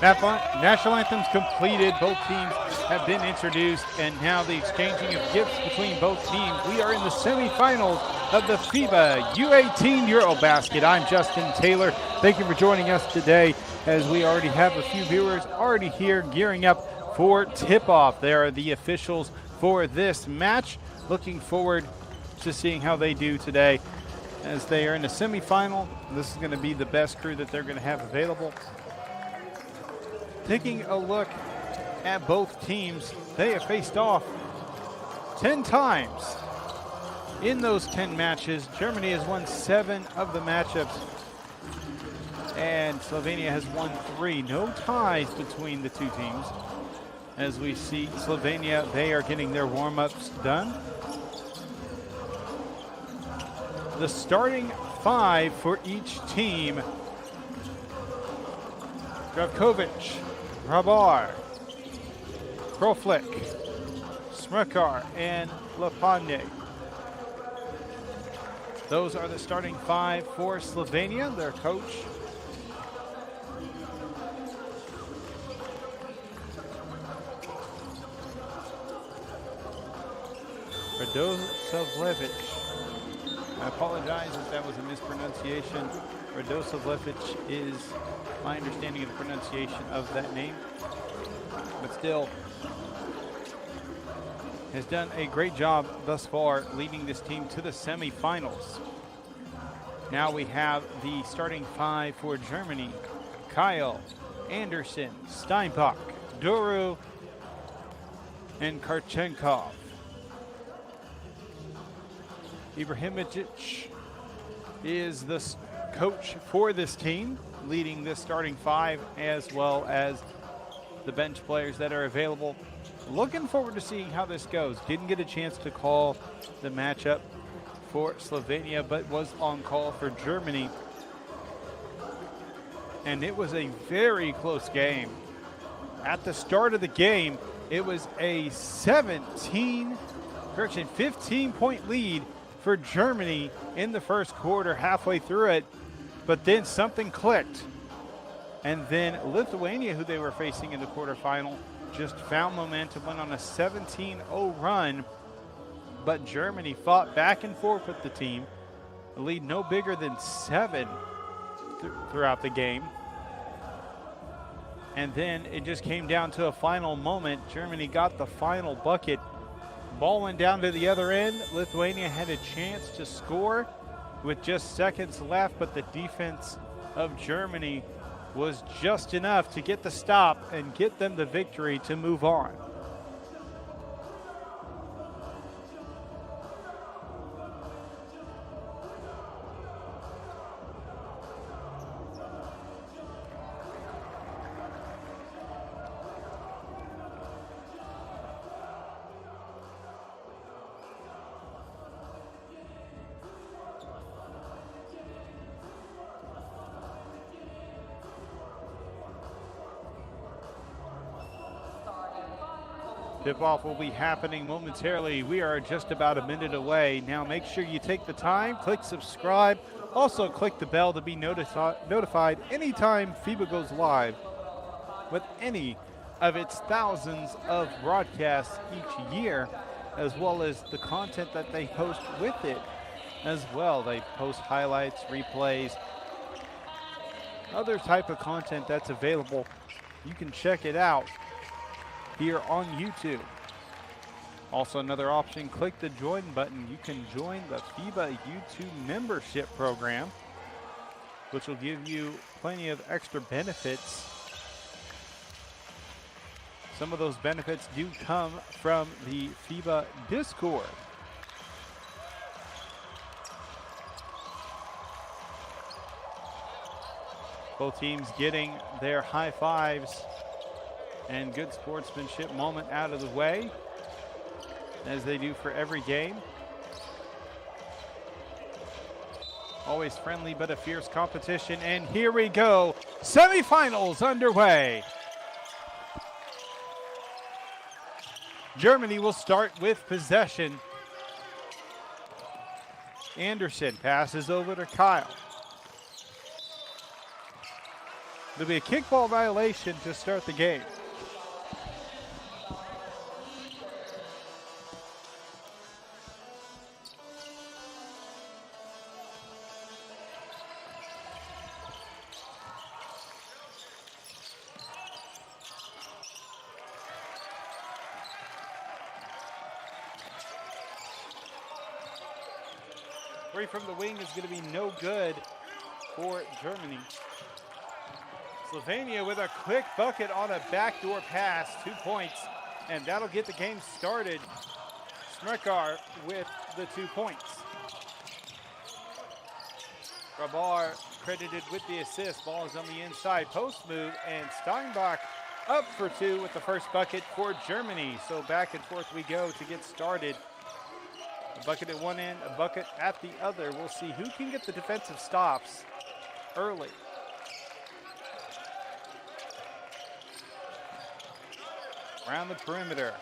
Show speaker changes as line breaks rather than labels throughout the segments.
National anthems completed. Both teams have been introduced, and now the exchanging of gifts between both teams. We are in the semifinals of the FIBA U18 EuroBasket. I'm Justin Taylor. Thank you for joining us today, as we already have a few viewers already here gearing up for tip-off. They are the officials for this match. Looking forward to seeing how they do today, as they are in the semifinal. This is going to be the best crew that they're going to have available. Taking a look at both teams, they have faced off 10 times. In those 10 matches, Germany has won 7 of the matchups, and Slovenia has won 3. No ties between the two teams. As we see Slovenia, they are getting their warm-ups done. The starting 5 for each team: Dravkovic, Rabar, Kroflik, Smrkar, and Lepanje. Those are the starting 5 for Slovenia, their coach. Radosavljevic. I apologize if that was a mispronunciation. Radosavljevic is my understanding of the pronunciation of that name, but still has done a great job thus far leading this team to the semifinals. Now we have the starting 5 for Germany: Kyle, Anderson, Steinbach, Duru, and Karchenkov. Ibrahimovic is the coach for this team, leading this starting 5, as well as the bench players that are available. Looking forward to seeing how this goes. Didn't get a chance to call the matchup for Slovenia, but was on call for Germany. And it was a very close game. At the start of the game, it was a 15-point lead for Germany in the first quarter, halfway through it, but then something clicked. And then Lithuania, who they were facing in the quarterfinal, just found momentum, went on a 17-0 run, but Germany fought back and forth with the team. A lead no bigger than 7 throughout the game. And then it just came down to a final moment. Germany got the final bucket. Ball went down to the other end. Lithuania had a chance to score with just seconds left, but the defense of Germany was just enough to get the stop and get them the victory to move on. Tip-off will be happening momentarily. We are just about a minute away. Now make sure you take the time, click subscribe. Also click the bell to be notified anytime FIBA goes live with any of its thousands of broadcasts each year, as well as the content that they post with it as well. They post highlights, replays, other type of content that's available. You can check it out here on YouTube. Also, another option, click the join button. You can join the FIBA U18 membership program, which will give you plenty of extra benefits. Some of those benefits do come from the FIBA Discord. Both teams getting their high fives and good sportsmanship moment out of the way, as they do for every game. Always friendly but a fierce competition, and here we go. Semifinals underway. Germany will start with possession. Anderson passes over to Kyle. There'll be a kickball violation to start the game. Three from the wing is going to be no good for Germany. Slovenia with a quick bucket on a backdoor pass, 2 points, and that'll get the game started. Smrekar with the 2 points. Rabar credited with the assist. Ball is on the inside, post move, and Steinbach up for 2 with the first bucket for Germany. So back and forth we go to get started. A bucket at one end, a bucket at the other. We'll see who can get the defensive stops early. Around the perimeter.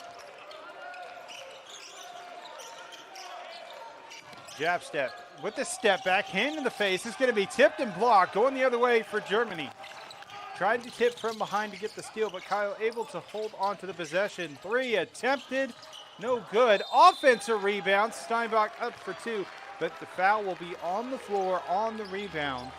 Jab step with the step back, hand in the face. It's going to be tipped and blocked. Going the other way for Germany. Tried to tip from behind to get the steal, but Kyle able to hold on to the possession. 3 attempted, no good. Offensive rebound. Steinbach up for 2, but the foul will be on the floor on the rebound.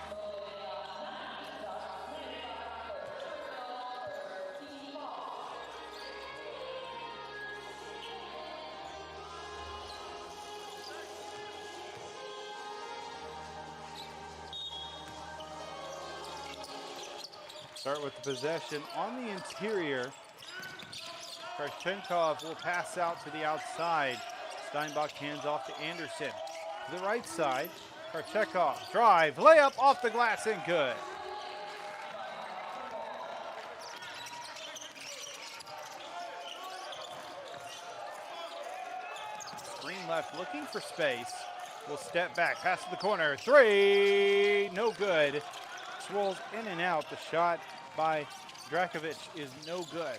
Start with the possession on the interior. Krashenkov will pass out to the outside. Steinbach hands off to Anderson. To the right side, Krashenkov drive, layup off the glass and good. Screen left looking for space. Will step back, pass to the corner. 3, no good. Swirls in and out. The shot by Drakovic is no good.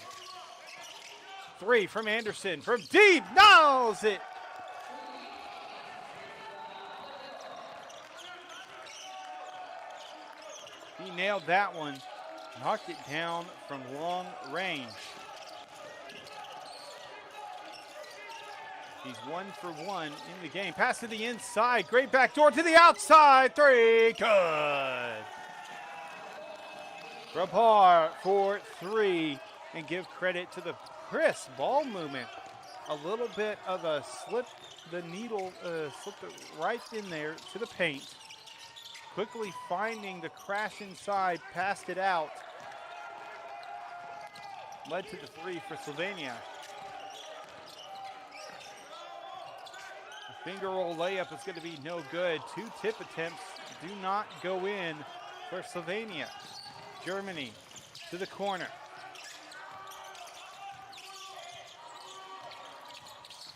3 from Anderson from deep, nails it. He nailed that one, knocked it down from long range. He's 1 for 1 in the game. Pass to the inside, great backdoor to the outside. 3, good. Rapar for 3, and give credit to the crisp ball movement. A little bit of a slip, the needle slipped it right in there to the paint. Quickly finding the crash inside, passed it out. Led to the 3 for Slovenia. The finger roll layup is going to be no good. 2 tip attempts do not go in for Slovenia. Germany to the corner.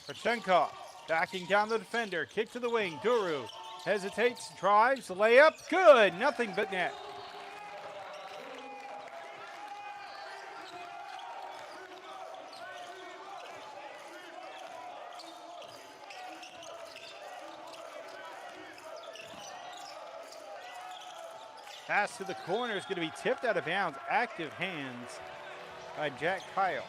Krashenkov backing down the defender. Kick to the wing. Duru hesitates, drives, layup. Good. Nothing but net. Pass to the corner is going to be tipped out of bounds. Active hands by Jack Kyle.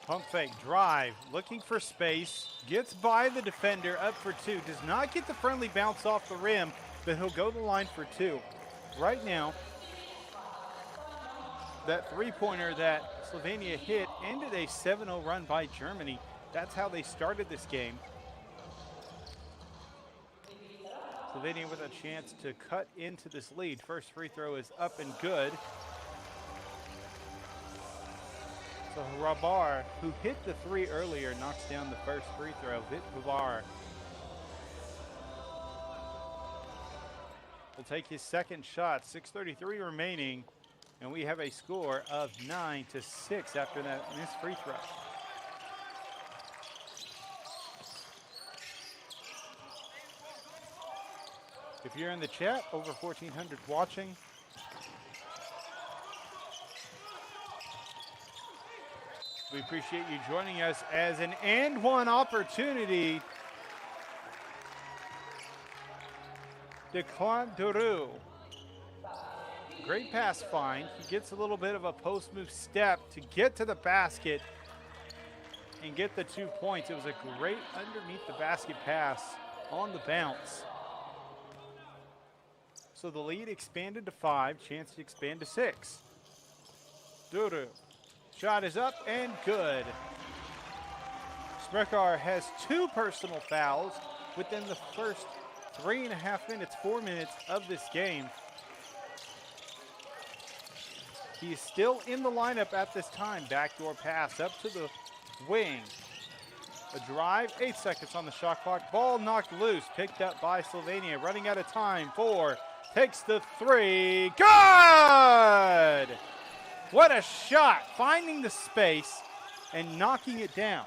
Pump fake, drive, looking for space, gets by the defender, up for 2. Does not get the friendly bounce off the rim, but he'll go to the line for 2. Right now, that three-pointer that Slovenia hit ended a 7-0 run by Germany. That's how they started this game. Slovenia with a chance to cut into this lead. First free throw is up and good. So Rabar, who hit the 3 earlier, knocks down the first free throw. Vit Pavar will take his second shot. 6:33 remaining. And we have a score of 9-6 after that missed free throw. If you're in the chat, over 1,400 watching. We appreciate you joining us as an and one opportunity. Declan Duru. Great pass find. He gets a little bit of a post move step to get to the basket and get the 2 points. It was a great underneath the basket pass on the bounce. So the lead expanded to 5, chance to expand to 6. Duru. Shot is up and good. Smrekar has 2 personal fouls within the first 3.5 minutes, 4 minutes of this game. He is still in the lineup at this time. Backdoor pass up to the wing. A drive, 8 seconds on the shot clock. Ball knocked loose, picked up by Slovenia. Running out of time. 4, takes the 3. Good! What a shot, finding the space and knocking it down.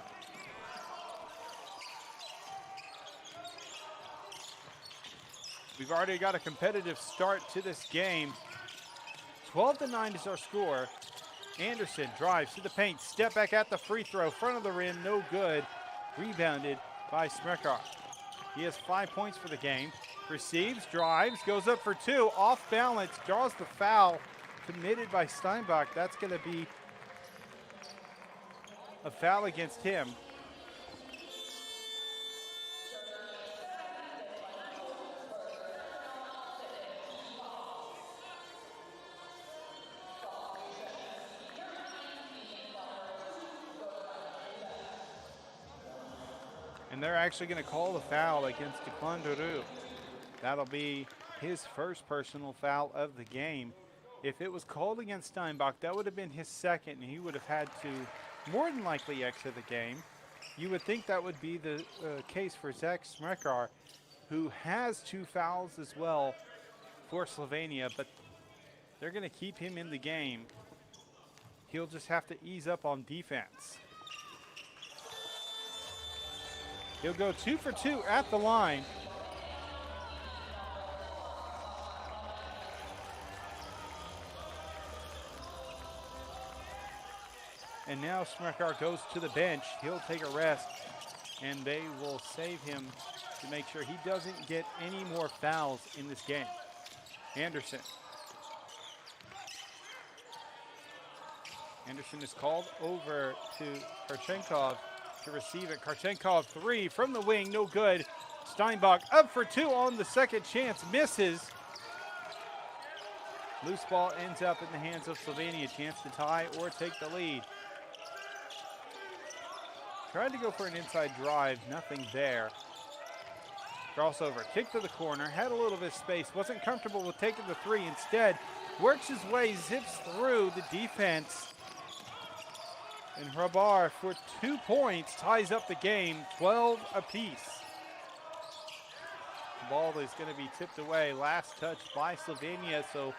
We've already got a competitive start to this game. 12-9 is our score. Anderson drives to the paint, step back at the free throw, front of the rim, no good. Rebounded by Smrekar. He has 5 points for the game. Receives, drives, goes up for 2, off balance, draws the foul committed by Steinbach. That's going to be a foul against him. And they're actually going to call the foul against Declan Duru. That'll be his first personal foul of the game. If it was called against Steinbach, that would have been his second, and he would have had to more than likely exit the game. You would think that would be the case for Zach Smrekar, who has 2 fouls as well for Slovenia, but they're going to keep him in the game. He'll just have to ease up on defense. He'll go 2 for 2 at the line. And now Smrekar goes to the bench. He'll take a rest, and they will save him to make sure he doesn't get any more fouls in this game. Anderson. Anderson is called over to Karchenkov to receive it. Karchenkov 3 from the wing, no good. Steinbach up for 2 on the second chance, misses. Loose ball ends up in the hands of Slovenia. Chance to tie or take the lead. Tried to go for an inside drive, nothing there. Crossover, kick to the corner, had a little bit of space, wasn't comfortable with taking the 3. Instead, works his way, zips through the defense. And Hrabar for 2 points ties up the game, 12 apiece. The ball is going to be tipped away. Last touch by Slovenia, so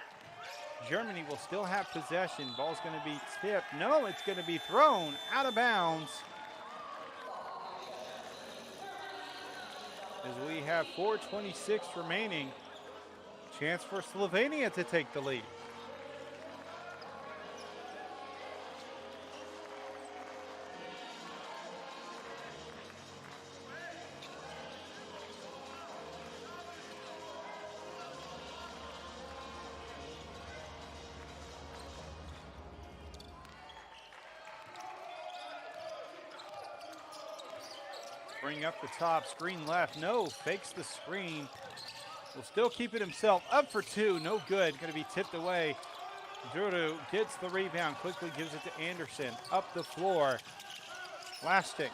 Germany will still have possession. Ball's going to be tipped. No, it's going to be thrown out of bounds. As we have 4:26 remaining. Chance for Slovenia to take the lead. Bring up the top, screen left, no, fakes the screen. Will still keep it himself, up for 2, no good, going to be tipped away. Duru gets the rebound, quickly gives it to Anderson, up the floor, Lasting.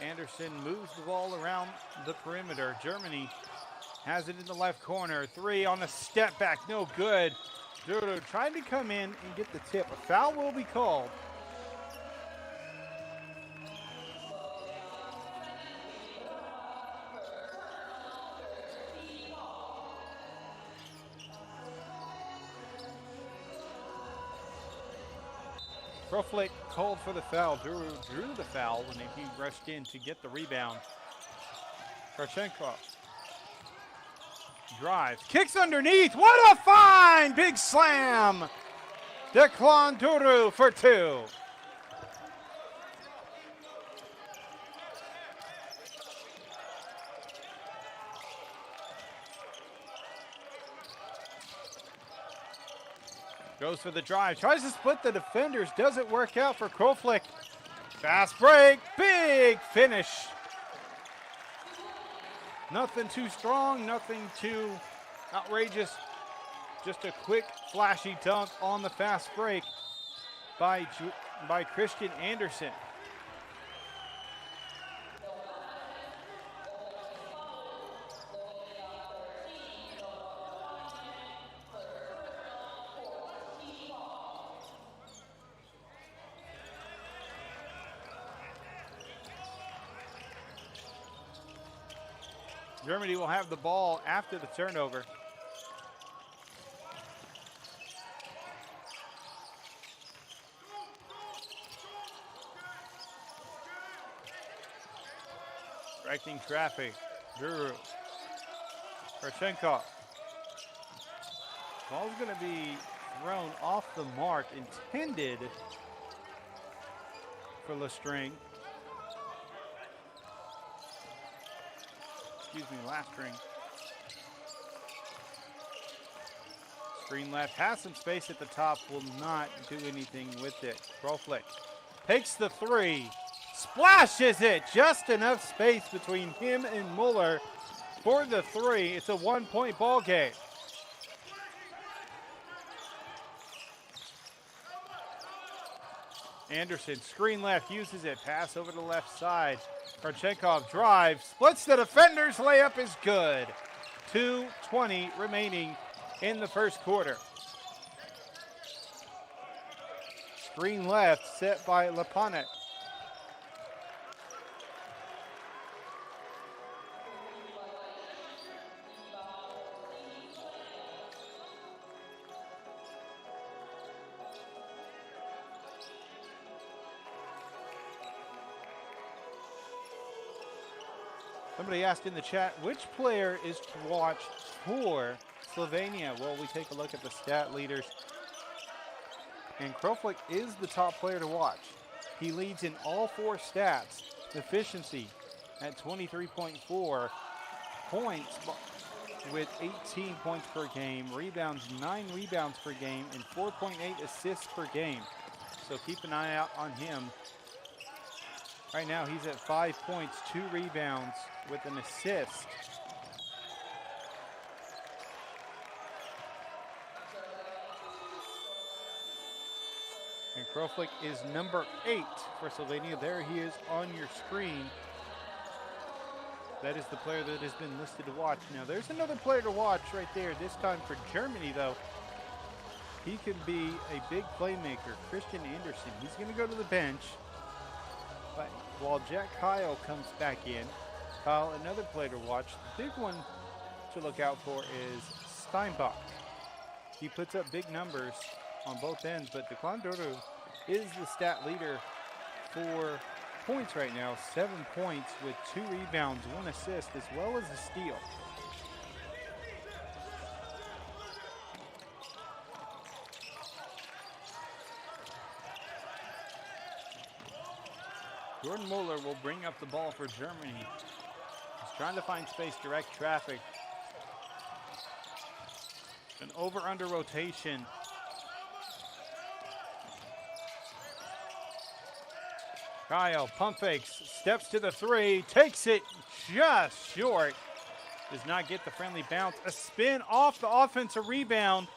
Anderson moves the ball around the perimeter. Germany has it in the left corner, 3 on a step back, no good. Duru trying to come in and get the tip, a foul will be called. Kroflick called for the foul, drew the foul when he rushed in to get the rebound. Karchenkov drives, kicks underneath. What a find! Big slam! Declan Duru for two. Goes for the drive, tries to split the defenders, doesn't work out for Kroflick. Fast break, big finish. Nothing too strong, nothing too outrageous. Just a quick, flashy dunk on the fast break by Christian Anderson. Germany will have the ball after the turnover. Directing traffic, Duru, Karchenkov. Ball's going to be thrown off the mark, intended for Lestring. Last string. Screen left, has some space at the top, will not do anything with it. Kroflick takes the three, splashes it, just enough space between him and Muller for the three. It's a 1-point ball game. Anderson, screen left, uses it, pass over to the left side. Karchenkov drives, splits the defenders, layup is good. 2:20 remaining in the first quarter. Screen left, set by Lepanek. Somebody asked in the chat, which player is to watch for Slovenia? Well, we take a look at the stat leaders. And Kroflick is the top player to watch. He leads in all four stats. Efficiency at 23.4 points with 18 points per game. Rebounds, 9 rebounds per game, and 4.8 assists per game. So keep an eye out on him. Right now, he's at 5 points, 2 rebounds with an assist. And Kroflick is number 8 for Slovenia. There he is on your screen. That is the player that has been listed to watch. Now, there's another player to watch right there, this time for Germany, though. He can be a big playmaker, Christian Anderson. He's going to go to the bench. But while Jack Kyle comes back in, Kyle, another player to watch. The big one to look out for is Steinbach. He puts up big numbers on both ends, but Declan Duru is the stat leader for points right now. 7 points with 2 rebounds, 1 assist, as well as a steal. Jordan Muller will bring up the ball for Germany. He's trying to find space, direct traffic. An over-under rotation. Kyle pump fakes, steps to the 3, takes it just short. Does not get the friendly bounce. A spin off the offensive rebound.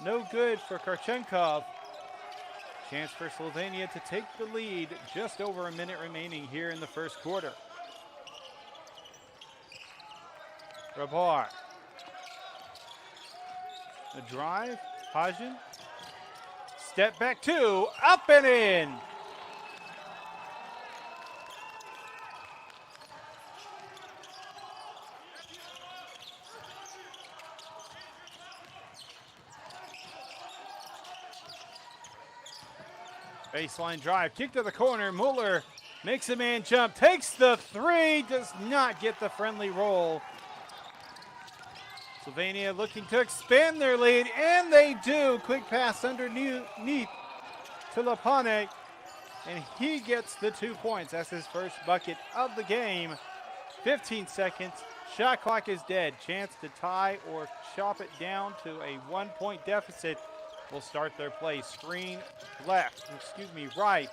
No good for Karchenkov. Chance for Slovenia to take the lead. Just over a minute remaining here in the first quarter. Rabar. The drive. Hajan. Step back 2. Up and in. Baseline drive, kick to the corner. Mueller makes a man jump, takes the three, does not get the friendly roll. Slovenia looking to expand their lead, and they do. Quick pass underneath to Lapane, and he gets the 2 points. That's his first bucket of the game. 15 seconds. Shot clock is dead. Chance to tie or chop it down to a 1 point deficit will start their play. Screen right.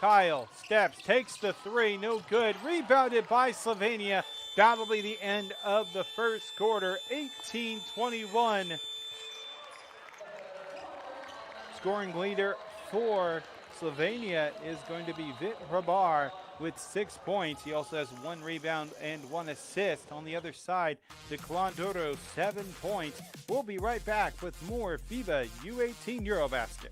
Kyle steps, takes the three, no good. Rebounded by Slovenia. That'll be the end of the first quarter, 18-21. Scoring leader for Slovenia is going to be Vit Hrabar with 6 points. He also has 1 rebound and 1 assist. On the other side, Declan Duro, 7 points. We'll be right back with more FIBA U18 EuroBasket.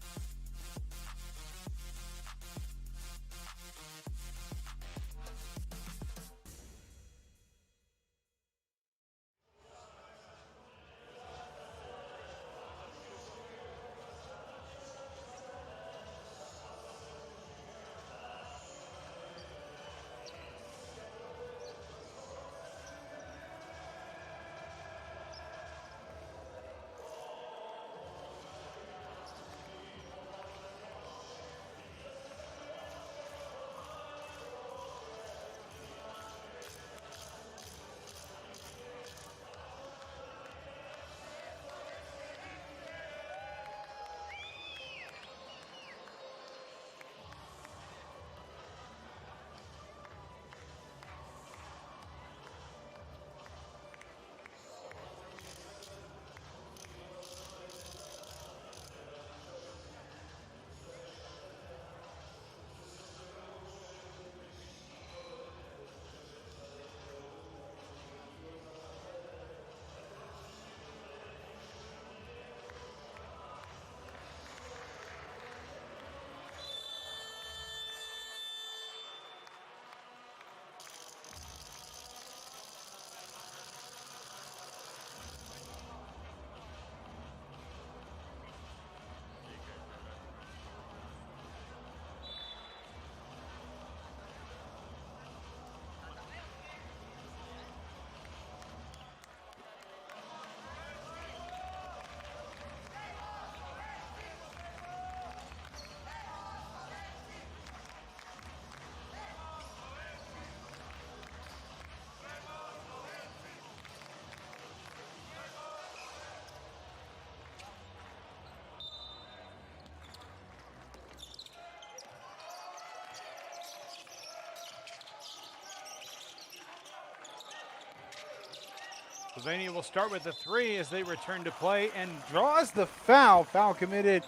Slovenia will start with the three as they return to play and draws the foul. Foul committed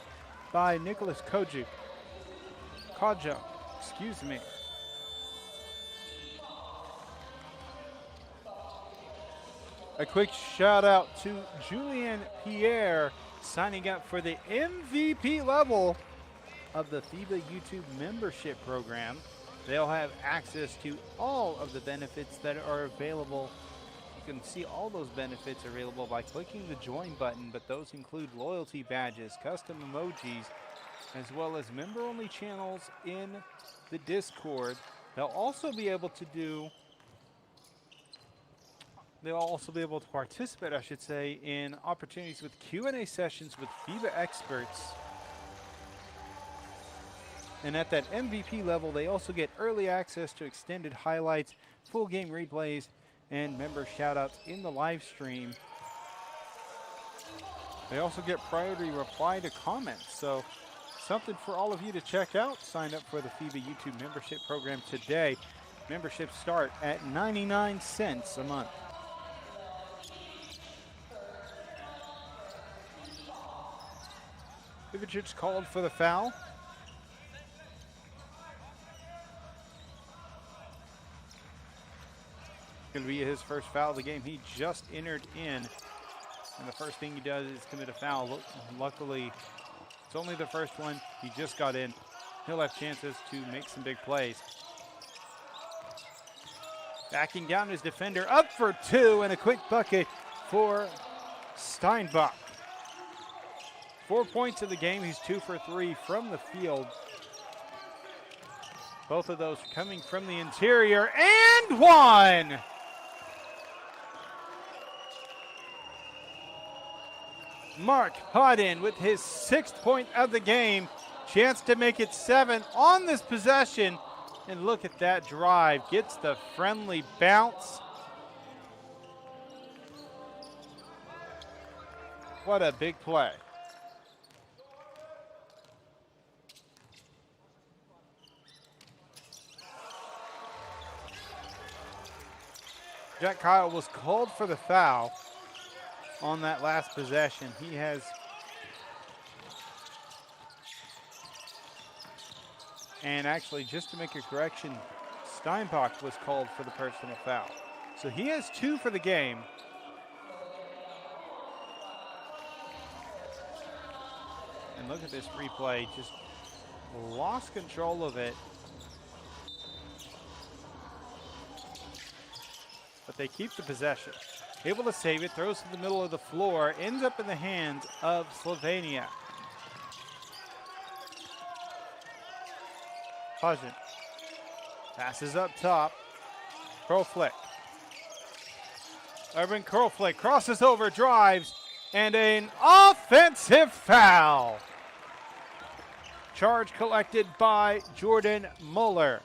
by Nicholas Kojuk. Excuse me. A quick shout out to Julien Pierre signing up for the MVP level of the FIBA YouTube membership program. They'll have access to all of the benefits that are available. You can see all those benefits available by clicking the join button, but those include loyalty badges, custom emojis, as well as member-only channels in the Discord. They'll also be able to participate, I should say, in opportunities with Q&A sessions with FIBA experts. And at that MVP level, they also get early access to extended highlights, full game replays, and member shoutouts in the live stream. They also get priority reply to comments. So something for all of you to check out. Sign up for the FIBA YouTube membership program today. Memberships start at 99 cents a month. Ivicic called for the foul. Going to be his first foul of the game. He just entered in, and the first thing he does is commit a foul. Luckily, it's only the first one. He just got in. He'll have chances to make some big plays. Backing down his defender, up for two, and a quick bucket for Steinbach. 4 points of the game. He's 2 for 3 from the field. Both of those coming from the interior, and one! Mark Hodden with his 6th point of the game. Chance to make it 7 on this possession. And look at that drive. Gets the friendly bounce. What a big play. Jack Kyle was called for the foul on that last possession. He has and actually, just to make a correction, Steinbach was called for the personal foul. So he has 2 for the game. And look at this replay, just lost control of it. But they keep the possession. Able to save it, throws to the middle of the floor, ends up in the hands of Slovenia. Hudson passes up top. Kroflick. Urban Kroflick crosses over, drives, and an offensive foul. Charge collected by Jordan Muller.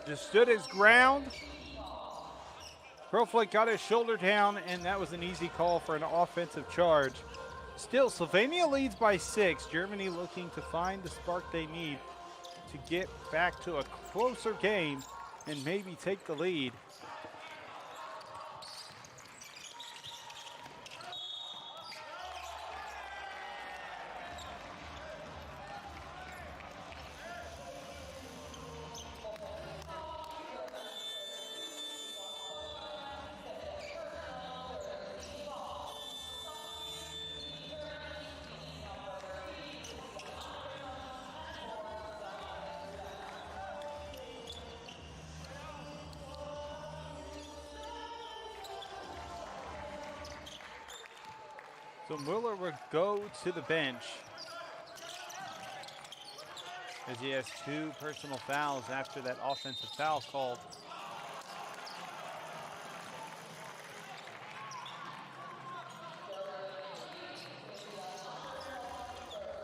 Just stood his ground. Kroflick got his shoulder down, and that was an easy call for an offensive charge. Still, Slovenia leads by 6. Germany looking to find the spark they need to get back to a closer game and maybe take the lead. So Muller will go to the bench as he has 2 personal fouls after that offensive foul called.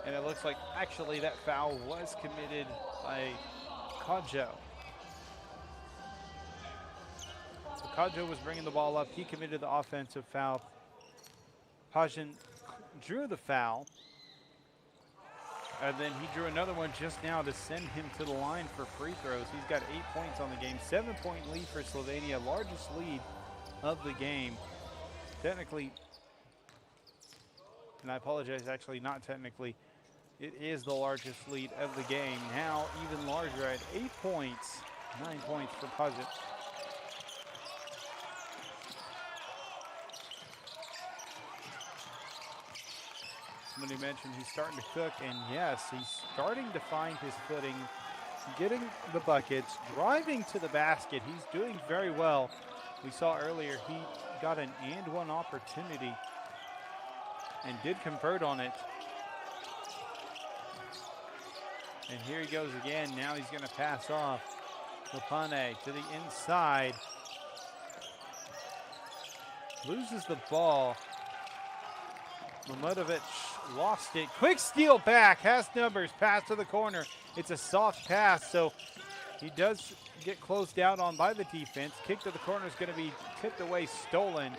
And it looks like actually that foul was committed by Kodjo. So Kodjo was bringing the ball up. He committed the offensive foul. Pajin drew the foul, and then he drew another one just now to send him to the line for free throws. He's got 8 points on the game, 7-point lead for Slovenia, largest lead of the game. Technically, and I apologize, actually not technically, it is the largest lead of the game. Now even larger at 8 points, 9 points for Pajin. Somebody mentioned he's starting to cook, and yes, he's starting to find his footing, getting the buckets, driving to the basket. He's doing very well. We saw earlier he got an and-one opportunity and did convert on it. And here he goes again. Now he's going to pass off Lapane to the inside. Loses the ball. Mamudovic lost it. Quick steal back. Has numbers. Pass to the corner. It's a soft pass, so he does get closed out on by the defense. Kick to the corner is going to be tipped away, stolen.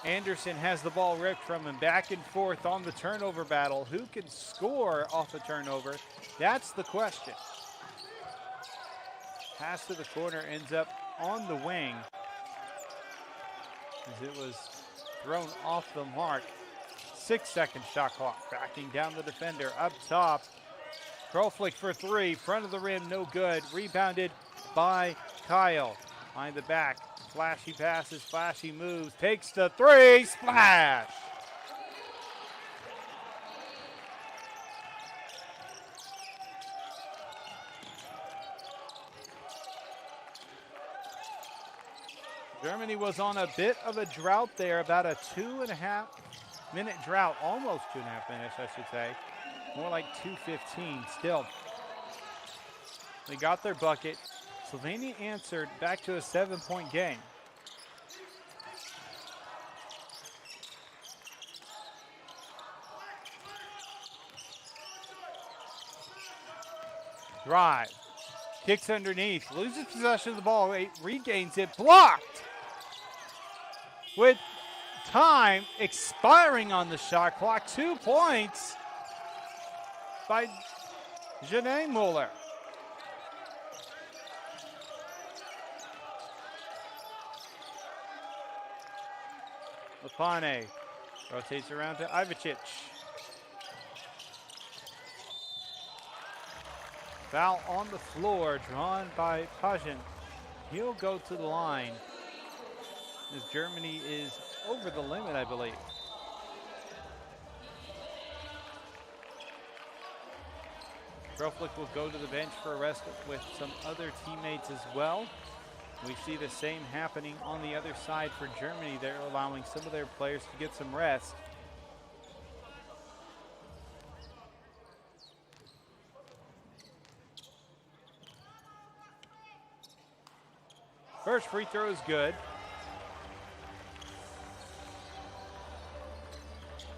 Anderson has the ball ripped from him. Back and forth on the turnover battle. Who can score off a turnover? That's the question. Pass to the corner ends up on the wing, as it was thrown off the mark. 6-second shot clock. Backing down the defender up top. Kroflick for 3. Front of the rim, no good. Rebounded by Kyle. Behind the back. Flashy passes, flashy moves. Takes the 3. Splash! Germany was on a bit of a drought there, about a 2.5 minute drought, almost 2.5 minutes, I should say. More like 2:15 still. They got their bucket. Slovenia answered back to a 7-point game. Drive. Kicks underneath. Loses possession of the ball. Regains it. Blocked. With time expiring on the shot clock. 2 points by Janae Muller. Lapane rotates around to Ivicic. Foul on the floor drawn by Pajan. He'll go to the line as Germany is over the limit, I believe. Groflick will go to the bench for a rest with some other teammates as well. We see the same happening on the other side for Germany. They're allowing some of their players to get some rest. First free throw is good.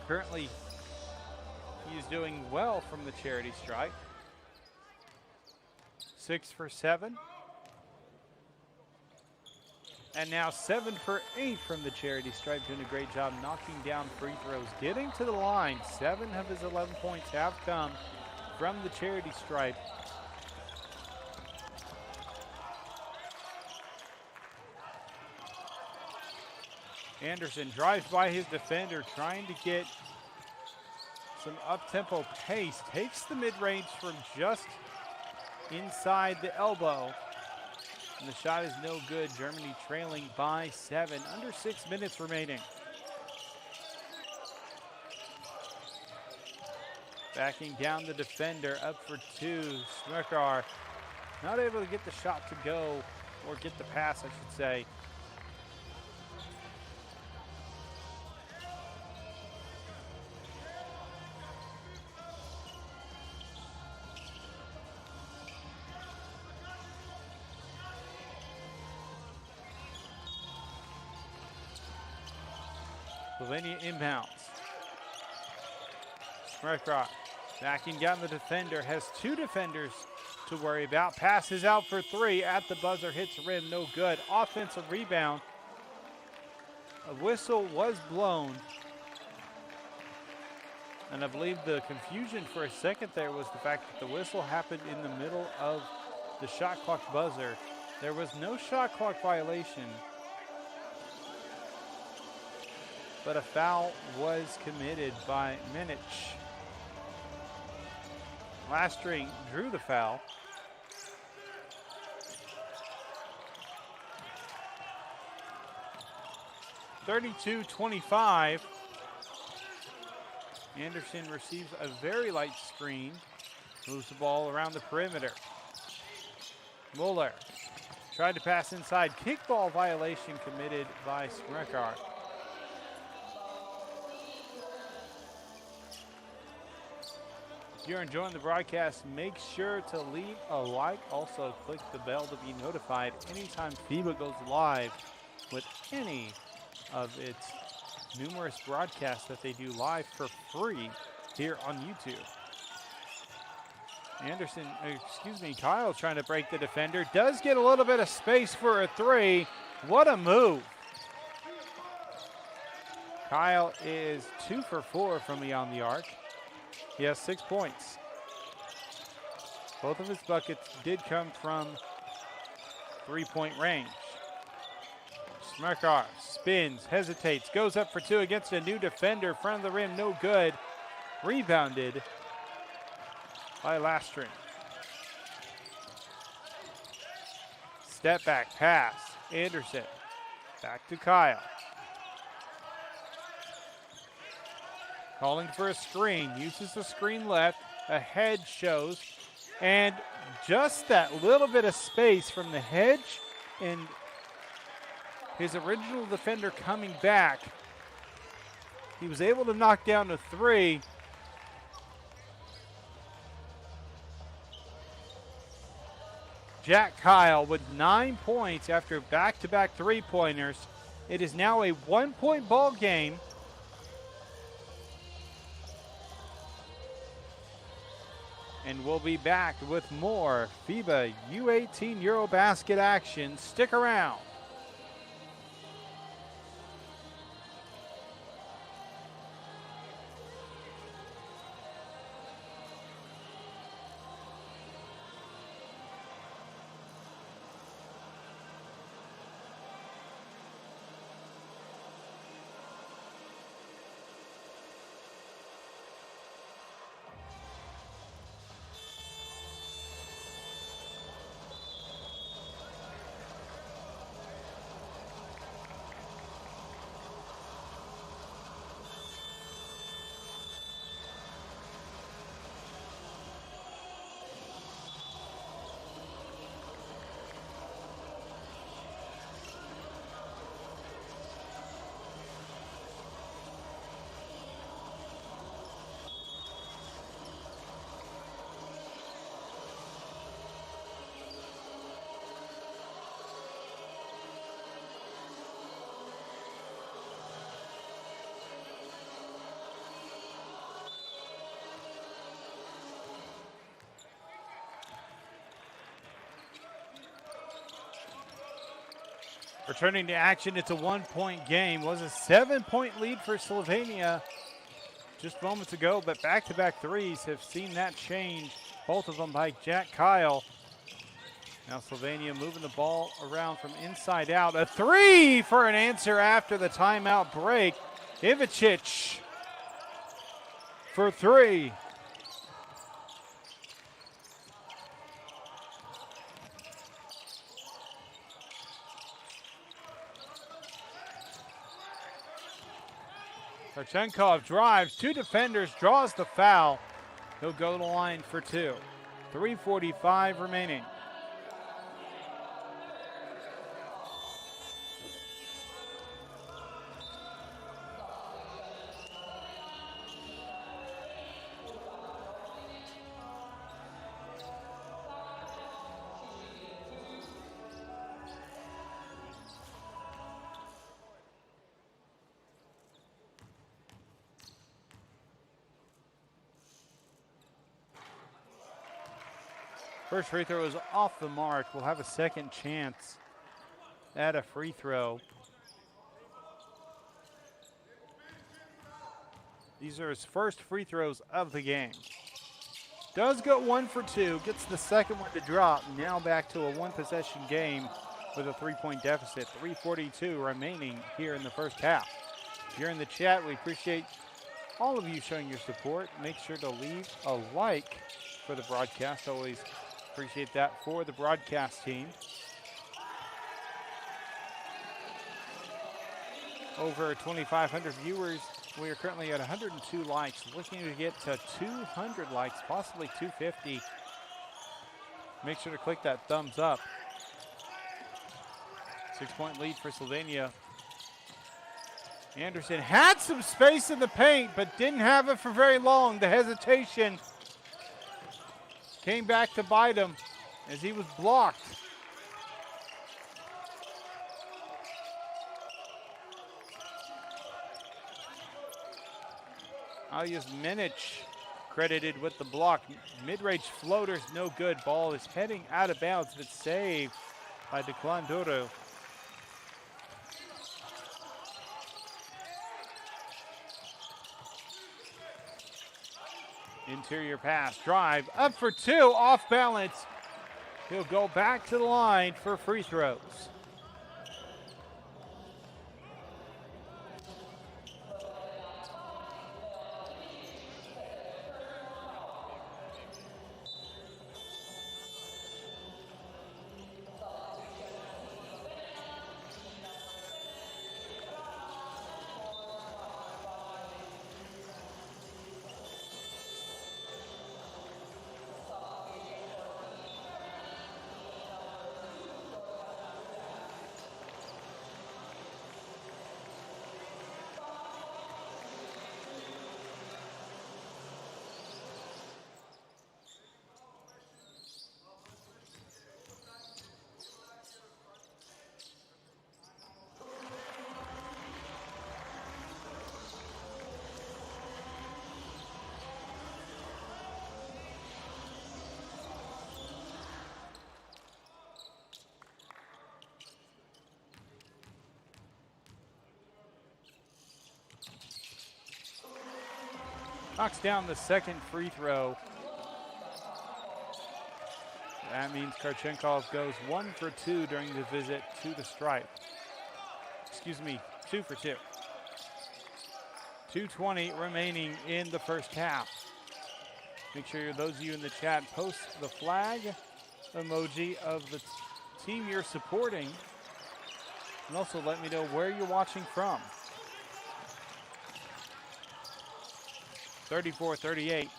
Currently, he is doing well from the charity stripe. 6 for 7. And now 7 for 8 from the charity stripe, doing a great job knocking down free throws. Getting to the line, 7 of his 11 points have come from the charity stripe. Anderson drives by his defender, trying to get some up-tempo pace. Takes the mid-range from just inside the elbow. And the shot is no good. Germany trailing by 7. Under 6 minutes remaining. Backing down the defender, up for 2. Smerkar not able to get the shot to go, or get the pass, I should say. Slovenia inbounds. Smerkar backing down the defender, has 2 defenders to worry about. Passes out for 3 at the buzzer, hits rim, no good. Offensive rebound. A whistle was blown. And I believe the confusion for a second there was the fact that the whistle happened in the middle of the shot clock buzzer. There was no shot clock violation, but a foul was committed by Minich. Lastring drew the foul. (32-25). Anderson receives a very light screen, moves the ball around the perimeter. Muller tried to pass inside. Kickball violation committed by Smerkar. If you're enjoying the broadcast, make sure to leave a like. Also, click the bell to be notified anytime FIBA goes live with any of its numerous broadcasts that they do live for free here on YouTube. Kyle trying to break the defender. Does get a little bit of space for a 3. What a move. Kyle is 2 for 4 from beyond the arc. He has 6 points. Both of his buckets did come from 3-point range. Smerkar spins, hesitates, goes up for 2 against a new defender. Front of the rim, no good. Rebounded by Lastring. Step back pass. Anderson. Back to Kyle. Calling for a screen, uses the screen left, a hedge shows, and just that little bit of space from the hedge and his original defender coming back He was able to knock down a three. Jack Kyle with 9 points after back-to-back three-pointers. It is now a 1-point ball game. And we'll be back with more FIBA U18 EuroBasket action. Stick around. Returning to action, it's a 1-point game. Was a 7-point lead for Slovenia just moments ago, but back-to-back threes have seen that change. Both of them by Jack Kyle. Now Slovenia moving the ball around from inside out. A three for an answer after the timeout break. Ivicic for three. Karchenkov drives, two defenders, draws the foul. He'll go to the line for two. 3:45 remaining. First free throw is off the mark. We'll have a second chance at a free throw. These are his first free throws of the game. Does go 1 for 2, gets the second one to drop. Now back to a one-possession game with a 3-point deficit. 3:42 remaining here in the first half. If you're in the chat, we appreciate all of you showing your support. Make sure to leave a like for the broadcast. Always appreciate that for the broadcast team. Over 2,500 viewers. We are currently at 102 likes. Looking to get to 200 likes, possibly 250. Make sure to click that thumbs up. 6-point lead for Slovenia. Anderson had some space in the paint, but didn't have it for very long. The hesitation came back to bite him as he was blocked. Aljaž Minic credited with the block. Mid-range floater's no good. Ball is heading out of bounds, but saved by Declan Duro. Interior pass, drive, up for two, off balance. He'll go back to the line for free throws. knocks down the second free throw. That means Karchenkov goes 1 for 2 during the visit to the stripe. Excuse me, 2 for 2. 2:20 remaining in the first half. Make sure those of you in the chat post the flag emoji of the team you're supporting. And also let me know where you're watching from. 34-38.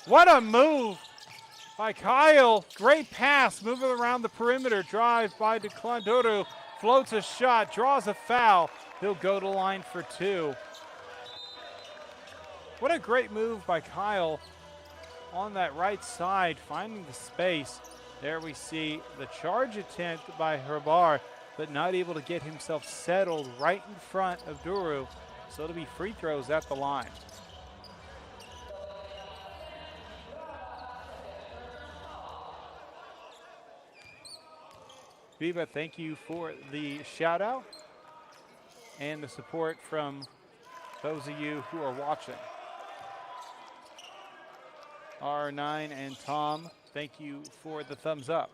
What a move by Kyle. Great pass, moving around the perimeter. Drive by Declandoru. Floats a shot, draws a foul. He'll go to line for 2. What a great move by Kyle on that right side, finding the space. There we see the charge attempt by Herbar, but not able to get himself settled right in front of Duru. So it'll be free throws at the line. FIBA, thank you for the shout out and the support from those of you who are watching. R9 and Tom, thank you for the thumbs up.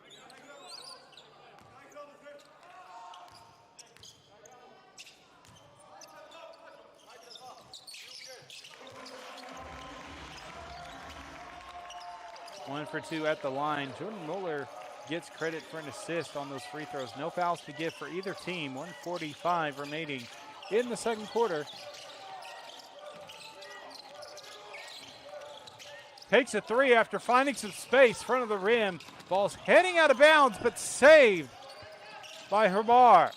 One for 2 at the line. Jordan Mueller gets credit for an assist on those free throws. No fouls to give for either team. 1:45 remaining in the second quarter. Takes a 3 after finding some space front of the rim. Ball's heading out of bounds, but saved by Herbar.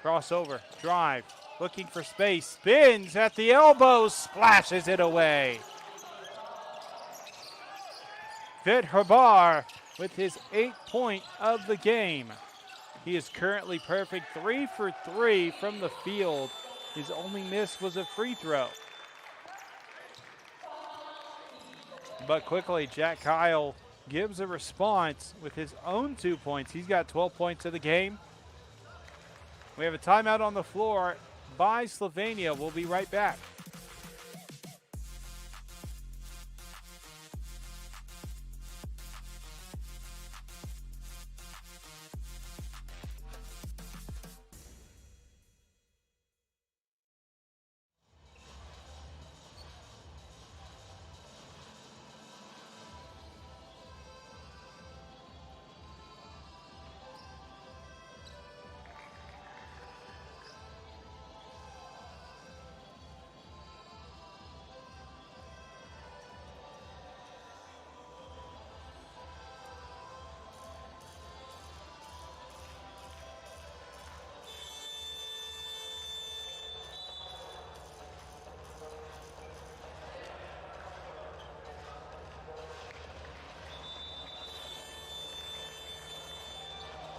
Crossover, drive, looking for space, spins at the elbow, splashes it away. Fit Herbar with his 8th point of the game. He is currently perfect, 3 for 3 from the field. His only miss was a free throw. But quickly, Jack Kyle gives a response with his own 2 points. He's got 12 points of the game. We have a timeout on the floor by Slovenia. We'll be right back.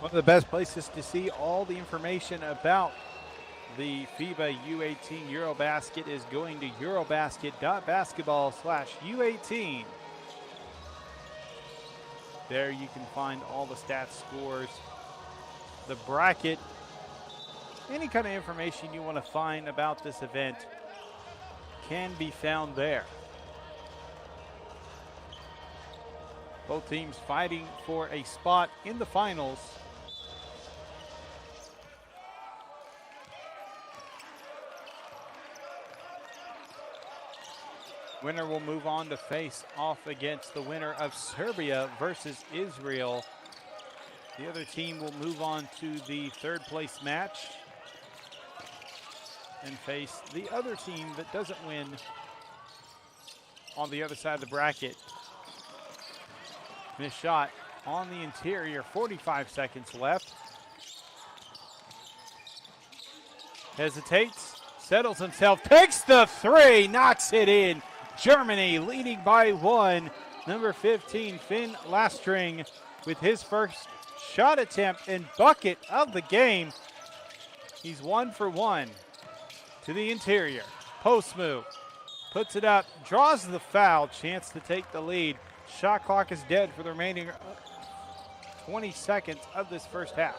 One of the best places to see all the information about the FIBA U18 EuroBasket is going to eurobasket.basketball/U18. There you can find all the stats, scores, the bracket, any kind of information you want to find about this event can be found there. Both teams fighting for a spot in the finals. Winner will move on to face off against the winner of Serbia versus Israel. The other team will move on to the third place match and face the other team that doesn't win on the other side of the bracket. Missed shot on the interior, 45 seconds left. Hesitates, settles himself, takes the 3, knocks it in. Germany leading by 1. Number 15, Finn Lastring, with his first shot attempt and bucket of the game. He's 1 for 1 to the interior. Post move, puts it up, draws the foul, chance to take the lead. Shot clock is dead for the remaining 20 seconds of this first half.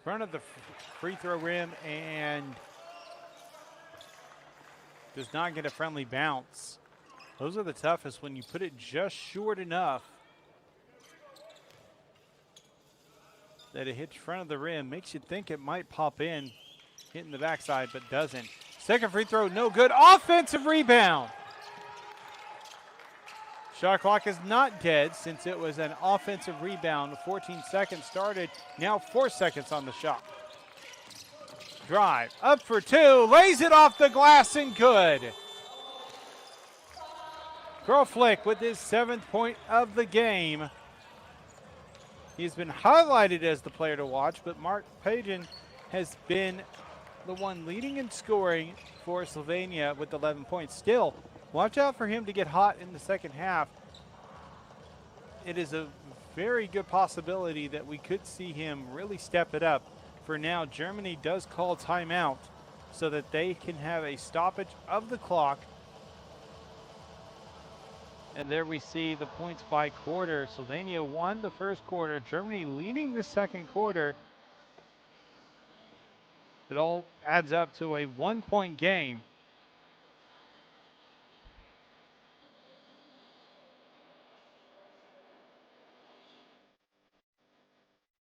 front of the free throw rim and does not get a friendly bounce. Those are the toughest when you put it just short enough that it hits front of the rim. Makes you think it might pop in, hitting the backside, but doesn't. Second free throw, no good. Offensive rebound. Shot clock is not dead since it was an offensive rebound. 14 seconds started, now 4 seconds on the shot. Drive, up for two, lays it off the glass and good. Kroflick with his 7th point of the game. He's been highlighted as the player to watch, but Mark Pajan has been the one leading in scoring for Slovenia with 11 points. Still, watch out for him to get hot in the second half. It is a very good possibility that we could see him really step it up. For now, Germany does call timeout so that they can have a stoppage of the clock. And there we see the points by quarter. Slovenia won the first quarter. Germany leading the second quarter. It all adds up to a 1-point game.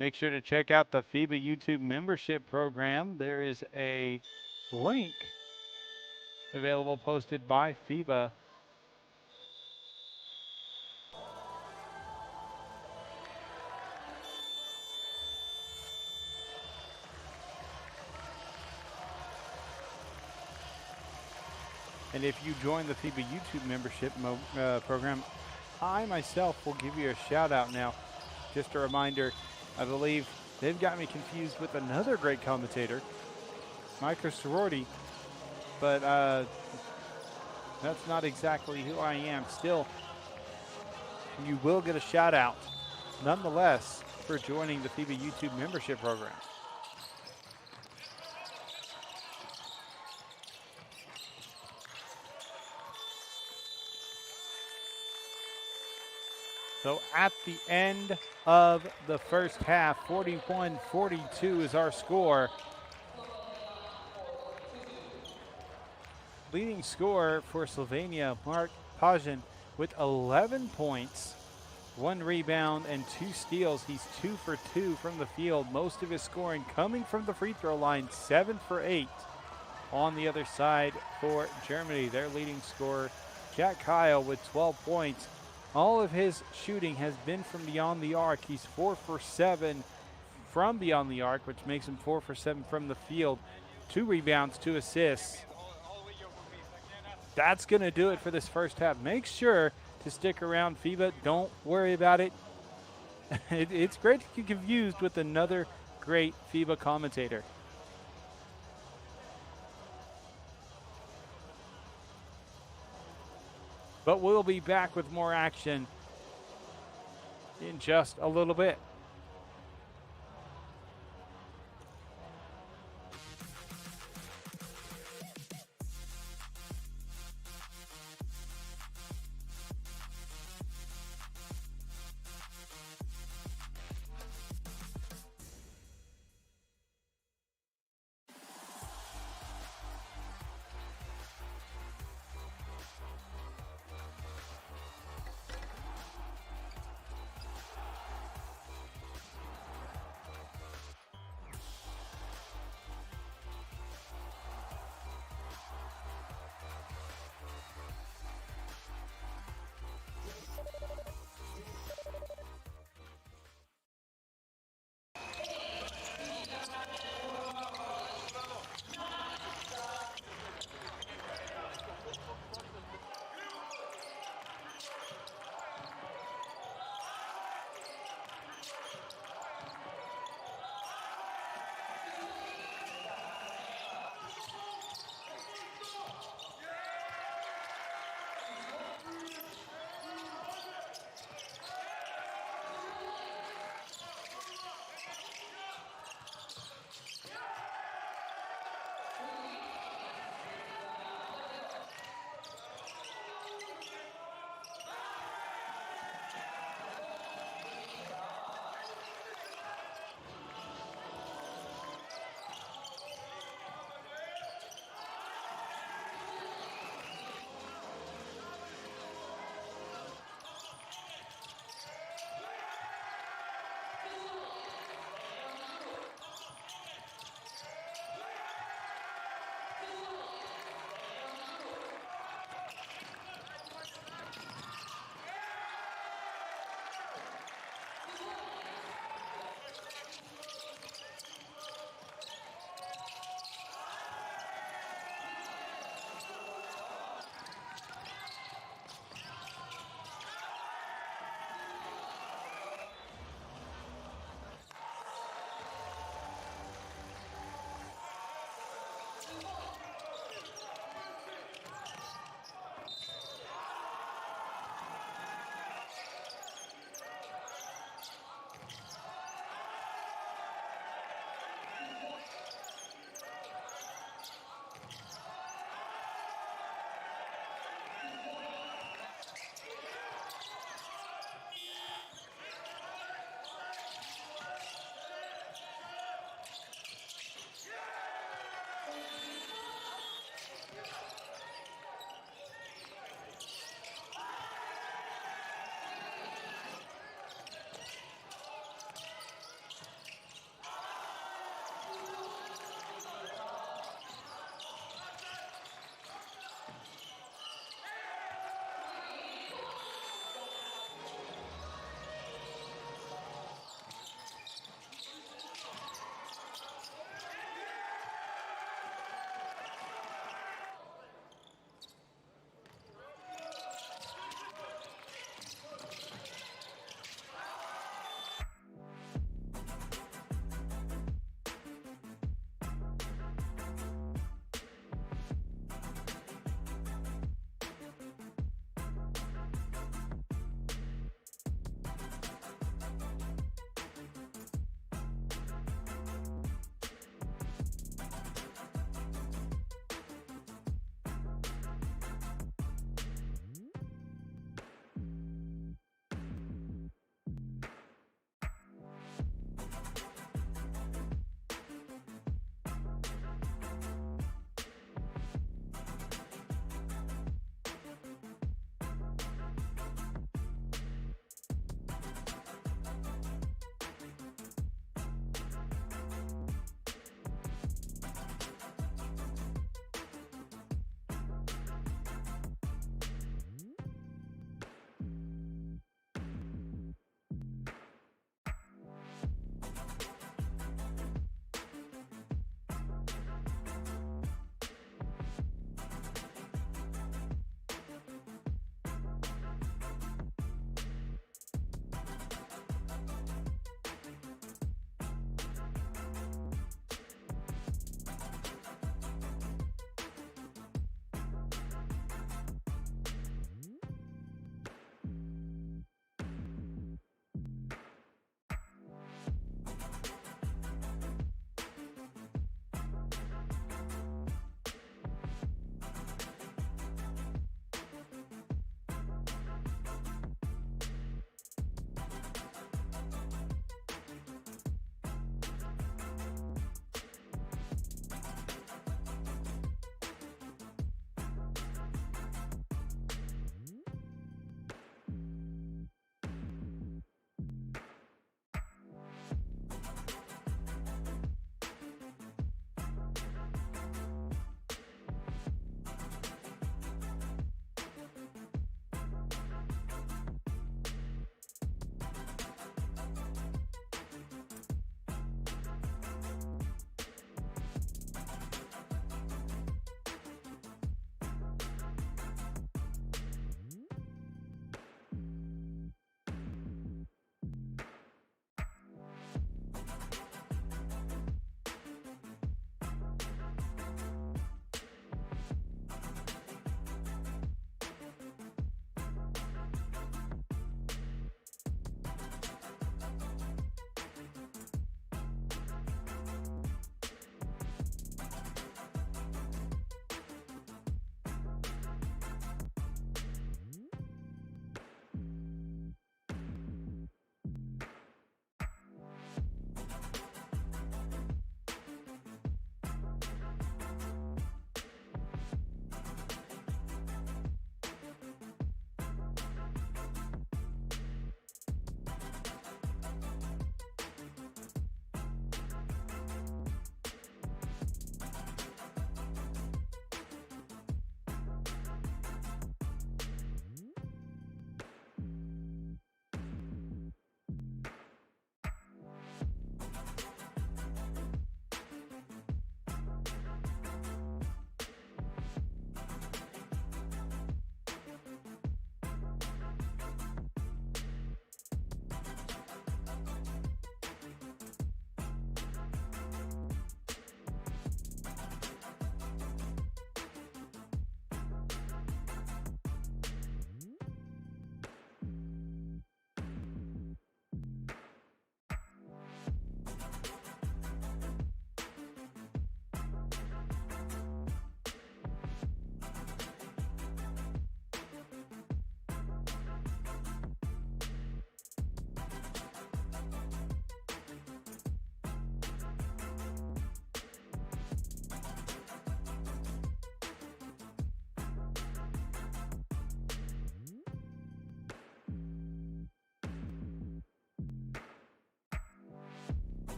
Make sure to check out the FIBA YouTube membership program. There is a link available posted by FIBA. And if you join the FIBA YouTube membership program, I myself will give you a shout out now. Just a reminder, I believe they've got me confused with another great commentator, Micro Sorority, but that's not exactly who I am. Still, you will get a shout out nonetheless for joining the FIBA YouTube membership program. So at the end of the first half, 41-42 is our score. Leading scorer for Slovenia, Mark Pajan, with 11 points, 1 rebound, and 2 steals. He's 2 for 2 from the field. Most of his scoring coming from the free throw line, 7 for 8. On the other side for Germany, their leading scorer, Jack Kyle, with 12 points. All of his shooting has been from beyond the arc. He's 4 for 7 from beyond the arc, which makes him 4 for 7 from the field. 2 rebounds, 2 assists. That's going to do it for this first half. Make sure to stick around, FIBA. Don't worry about it. It's great to get confused with another great FIBA commentator. But we'll be back with more action in just a little bit.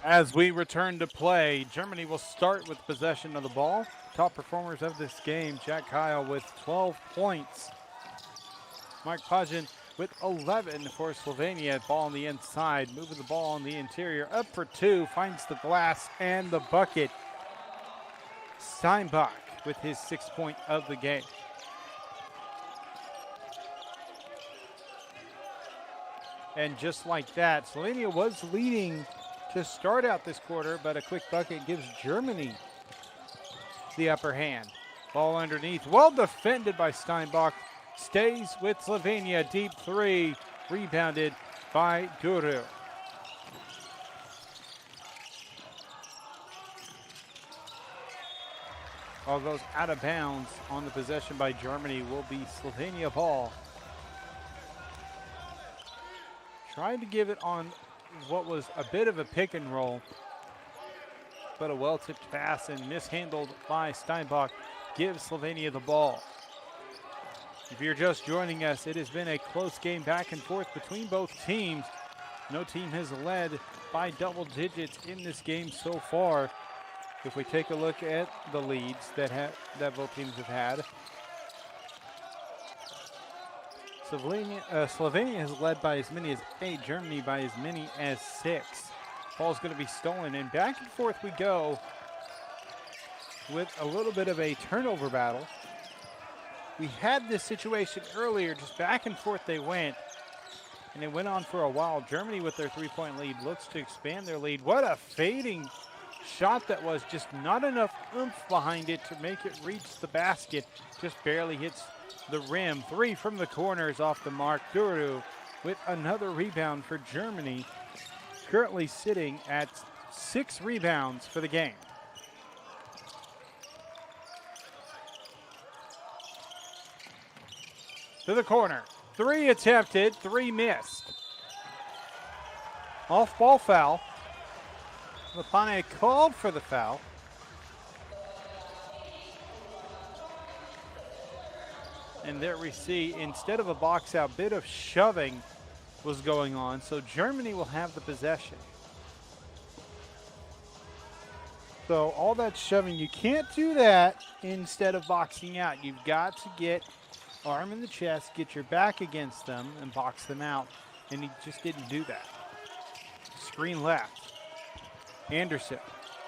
As we return to play, Germany will start with possession of the ball. Top performers of this game, Jack Kyle with 12 points. Mark Pajan with 11 for Slovenia. Ball on the inside, moving the ball on the interior. Up for two, finds the glass and the bucket. Steinbach with his 6th point of the game. And just like that, Slovenia was leading to start out this quarter, but a quick bucket gives Germany the upper hand. Ball underneath, well defended by Steinbach. Stays with Slovenia, deep three, rebounded by Duru. All goes out of bounds on the possession by Germany will be Slovenia ball. Trying to give it on what was a bit of a pick and roll, but a well-tipped pass and mishandled by Steinbach gives Slovenia the ball. If you're just joining us, it has been a close game back and forth between both teams. No team has led by double digits in this game so far. If we take a look at the leads that both teams have had, Slovenia has led by as many as 8, Germany by as many as 6. Ball's going to be stolen, and back and forth we go with a little bit of a turnover battle. We had this situation earlier, just back and forth they went, and it went on for a while. Germany with their 3-point lead looks to expand their lead. What a fading shot that was, just not enough oomph behind it to make it reach the basket. Just barely hits the rim. 3 from the corners off the mark. Duru with another rebound for Germany, currently sitting at 6 rebounds for the game. To the corner. 3 attempted, 3 missed. Off ball foul. Lapane called for the foul. And there we see, instead of a box out, bit of shoving was going on. So Germany will have the possession. So all that shoving, you can't do that instead of boxing out. You've got to get arm in the chest, get your back against them, and box them out. And he just didn't do that. Screen left. Anderson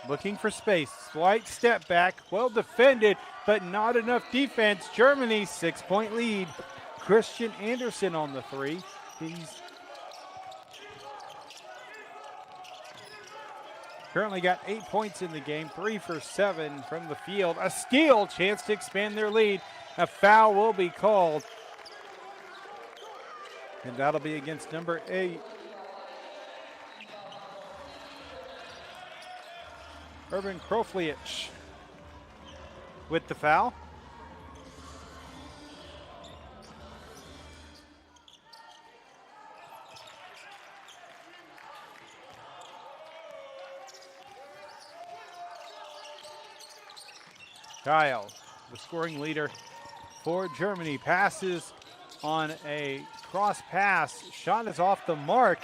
looking for space. Slight step back. Well defended, but not enough defense. Germany 6-point lead. Christian Anderson on the 3. He's currently got 8 points in the game. 3 for 7 from the field. A steal, chance to expand their lead. A foul will be called. And that'll be against number 8. Urban Krofliich with the foul. Kyle, the scoring leader for Germany, passes on a cross pass. Shot is off the mark.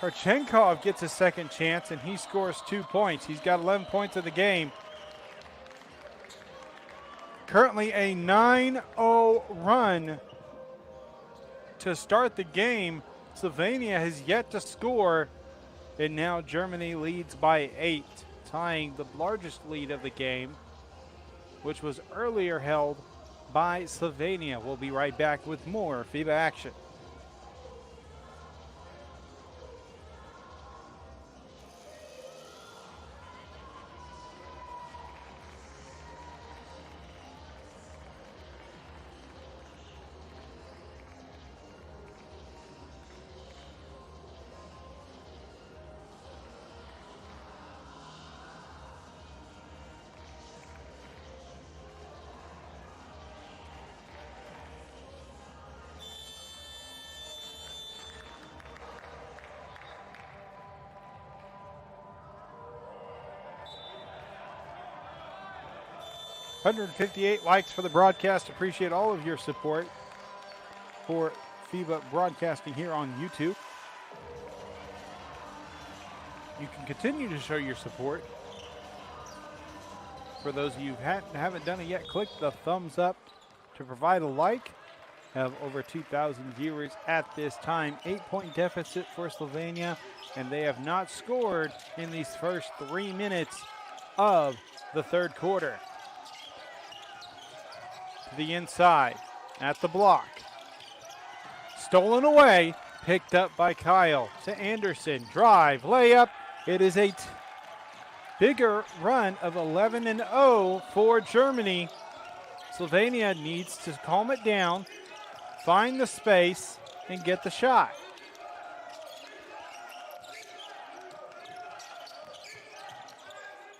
Karchenkov gets a second chance, and he scores 2 points. He's got 11 points of the game. Currently a 9-0 run to start the game. Slovenia has yet to score, and now Germany leads by 8, tying the largest lead of the game, which was earlier held by Slovenia. We'll be right back with more FIBA action. $158 likes for the broadcast. Appreciate all of your support for FIBA broadcasting here on YouTube. You can continue to show your support. For those of you who haven't done it yet, click the thumbs up to provide a like. Have over 2,000 viewers at this time. 8-point deficit for Slovenia, and they have not scored in these first 3 minutes of the third quarter. To the inside, at the block. Stolen away, picked up by Kyle to Anderson. Drive, layup. It is a bigger run of 11-0 for Germany. Slovenia needs to calm it down, find the space, and get the shot.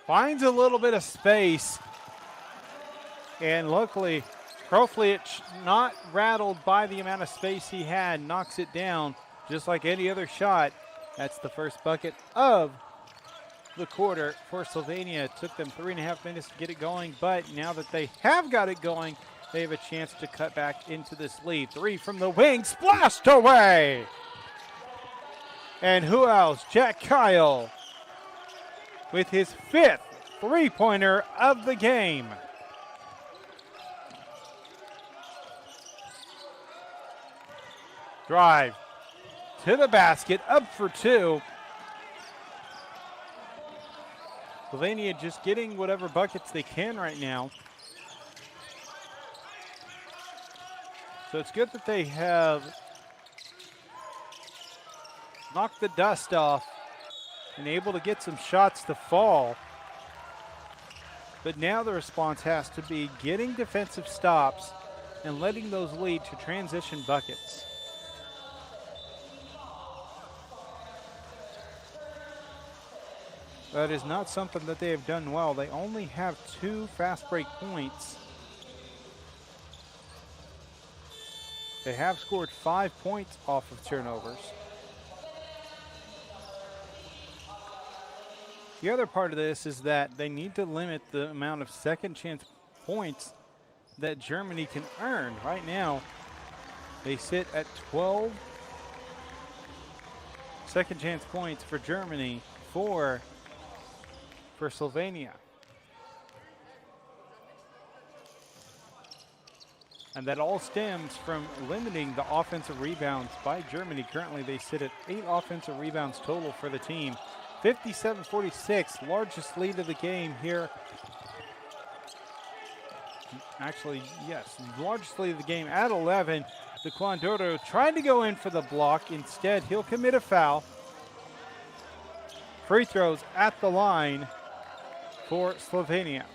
Finds a little bit of space, and luckily, Kroflic, not rattled by the amount of space he had, knocks it down just like any other shot. That's the first bucket of the quarter for Slovenia. It took them 3.5 minutes to get it going, but now that they have got it going, they have a chance to cut back into this lead. 3 from the wing, splashed away! And who else? Jack Kyle with his 5th three-pointer of the game. Drive to the basket, up for 2. Slovenia just getting whatever buckets they can right now. So it's good that they have knocked the dust off and able to get some shots to fall. But now the response has to be getting defensive stops and letting those lead to transition buckets. That is not something that they have done well. They only have 2 fast break points. They have scored 5 points off of turnovers. The other part of this is that they need to limit the amount of second chance points that Germany can earn. Right now, they sit at 12 second chance points for Germany, 4 for Slovenia. And that all stems from limiting the offensive rebounds by Germany. Currently, they sit at 8 offensive rebounds total for the team. 57-46, largest lead of the game here. Actually, yes, largest lead of the game at 11. The Quandoro trying to go in for the block. Instead, he'll commit a foul. Free throws at the line for Slovenia.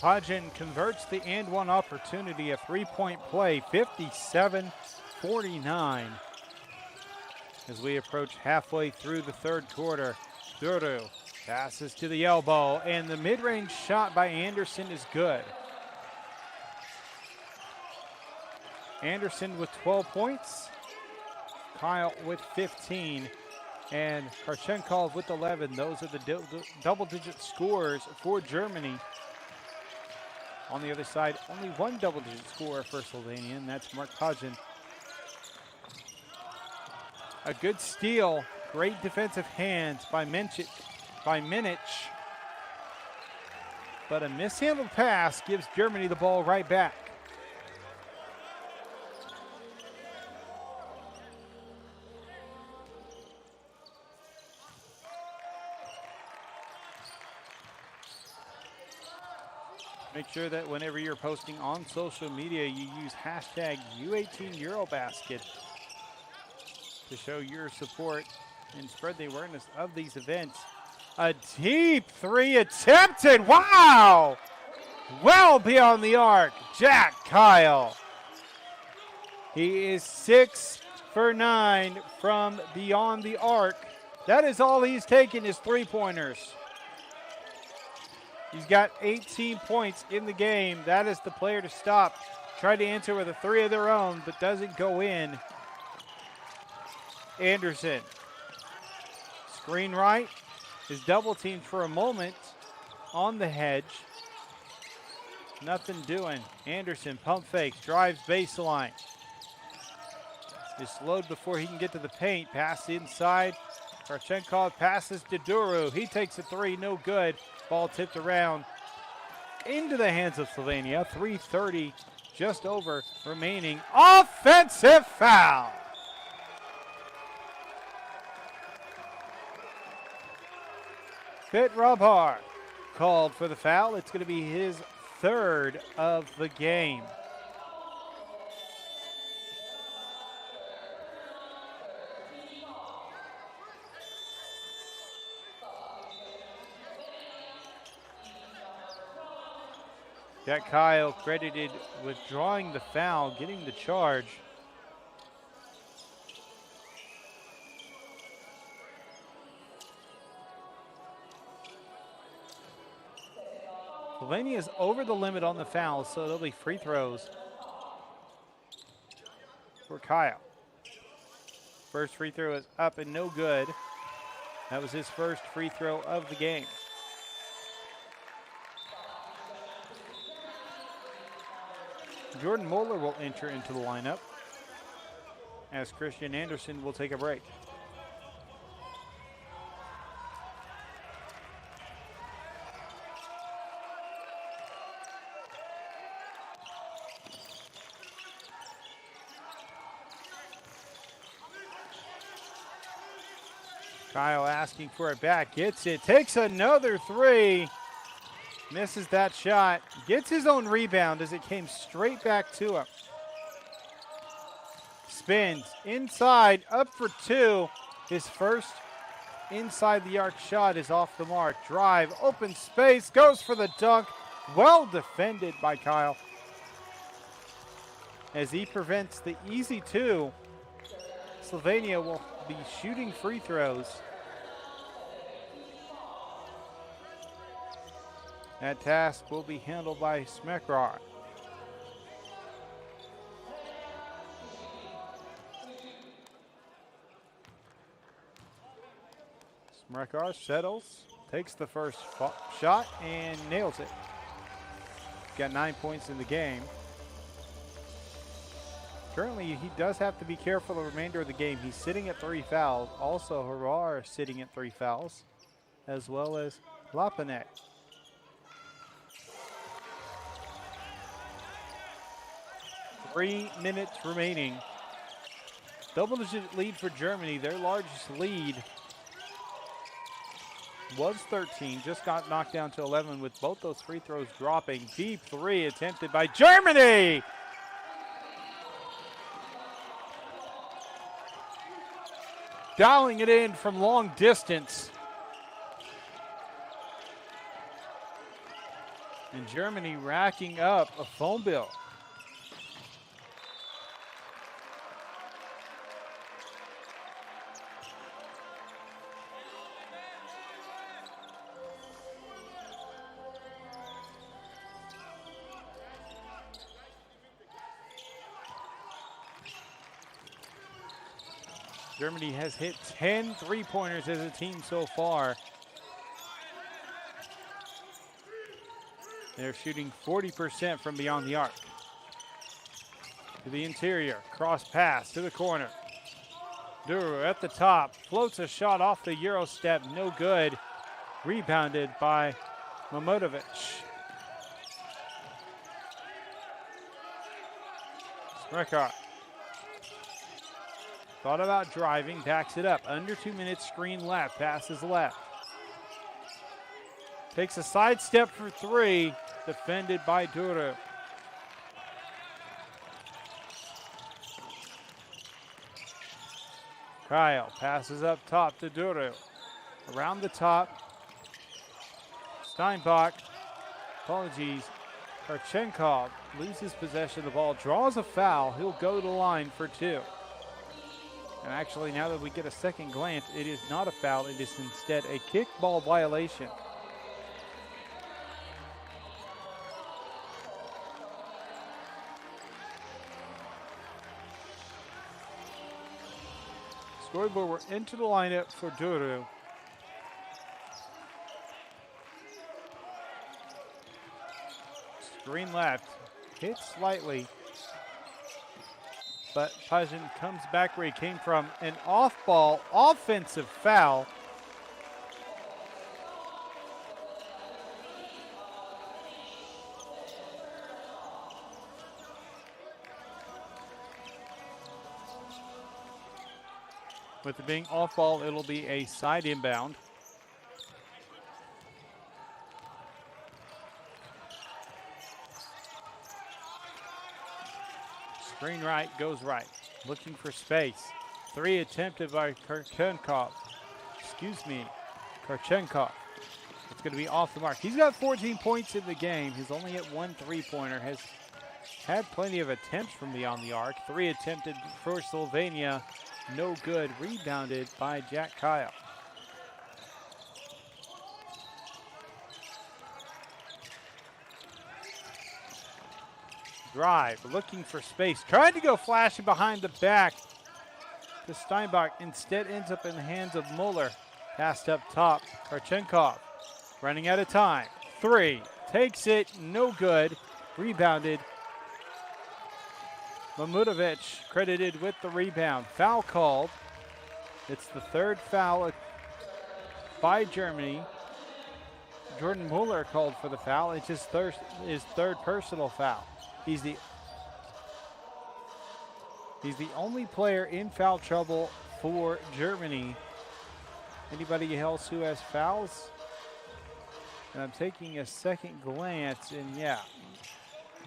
Pajan converts the and one opportunity, a three-point play, 57-49. As we approach halfway through the third quarter, Duru passes to the elbow, and the mid-range shot by Anderson is good. Anderson with 12 points, Kyle with 15, and Karchenkov with 11. Those are the double-digit scores for Germany. On the other side, only one double-digit scorer for Slovenia, and that's Mark Pajan. A good steal, great defensive hands by Minich, but a mishandled pass gives Germany the ball right back. Make sure that whenever you're posting on social media, you use hashtag U18 EuroBasket to show your support and spread the awareness of these events. A deep three attempted. Wow! Well beyond the arc. Jack Kyle He is 6 for 9 from beyond the arc. That is all he's taken is three-pointers. He's got 18 points in the game. That is the player to stop. Tried to answer with a three of their own, but doesn't go in. Anderson. Screen right. Is double teamed for a moment on the hedge. Nothing doing. Anderson pump fakes, drives baseline. Is slowed before he can get to the paint. Pass inside. Karchenkov passes to Duru. He takes a three, no good. Ball tipped around into the hands of Slovenia. 3:30 just over remaining. Offensive foul. Pitt Robhar called for the foul. It's going to be his third of the game. Got Kyle credited with drawing the foul, getting the charge. Slovenia is over the limit on the fouls, so it'll be free throws for Kyle. First free throw is up and no good. That was his first free throw of the game. Jordan Moeller will enter into the lineup as Christian Anderson will take a break. Kyle asking for it back, gets it, takes another three. Misses that shot, gets his own rebound as it came straight back to him. Spins inside, up for two. His first inside the arc shot is off the mark. Drive, open space, goes for the dunk. Well defended by Kyle as he prevents the easy two. Slovenia will be shooting free throws. That task will be handled by Smekar. Smekar settles, takes the first shot and nails it. Got 9 points in the game. Currently, he does have to be careful the remainder of the game. He's sitting at 3 fouls. Also, Harar sitting at 3 fouls, as well as Lapanek. 3 minutes remaining. Double-digit lead for Germany. Their largest lead was 13. Just got knocked down to 11 with both those free throws dropping. Deep three attempted by Germany. Dialing it in from long distance. And Germany racking up a phone bill. Germany has hit 10 three-pointers as a team so far. They're shooting 40% from beyond the arc. To the interior, cross pass to the corner. Duru at the top, floats a shot off the Euro step, no good. Rebounded by Mamotovic. Smrekar. Thought about driving, backs it up. Under 2 minutes, screen left, passes left. Takes a side step for three, defended by Duru. Kyle passes up top to Duru. Around the top, Steinbach, apologies, Karchenkov loses possession of the ball, draws a foul. He'll go to the line for 2. And actually, now that we get a second glance, it is not a foul. It is instead a kickball violation. Scoreboard, we're into the lineup for Duru. Screen left, hits slightly, but Pajin comes back where he came from. An off-ball offensive foul. With it being off-ball, it'll be a side inbound. Screen right, goes right. Looking for space. 3 attempted by Karchenkov. Karchenkov. It's going to be off the mark. He's got 14 points in the game. He's only at 1 3-pointer. Has had plenty of attempts from beyond the arc. 3 attempted for Slovenia. No good. Rebounded by Jack Kyle. Drive, looking for space. Tried to go flashing behind the back to Steinbach. Instead ends up in the hands of Muller. Passed up top. Karchenkov running out of time. 3. Takes it. No good. Rebounded. Mamutovic credited with the rebound. Foul called. It's the 3rd foul by Germany. Jordan Muller called for the foul. It's his 3rd personal foul. He's the only player in foul trouble for Germany. Anybody else who has fouls? And I'm taking a second glance, and yeah,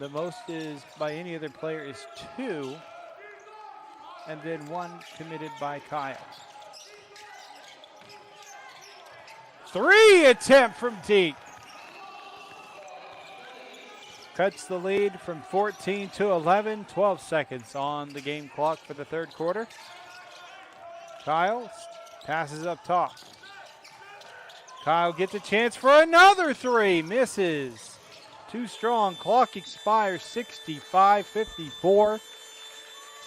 the most is by any other player is 2, and then 1 committed by Kyle. 3 attempt from deep. Cuts the lead from 14 to 11. 12 seconds on the game clock for the 3rd quarter. Kyle passes up top. Kyle gets a chance for another 3. Misses. Too strong. Clock expires 65-54.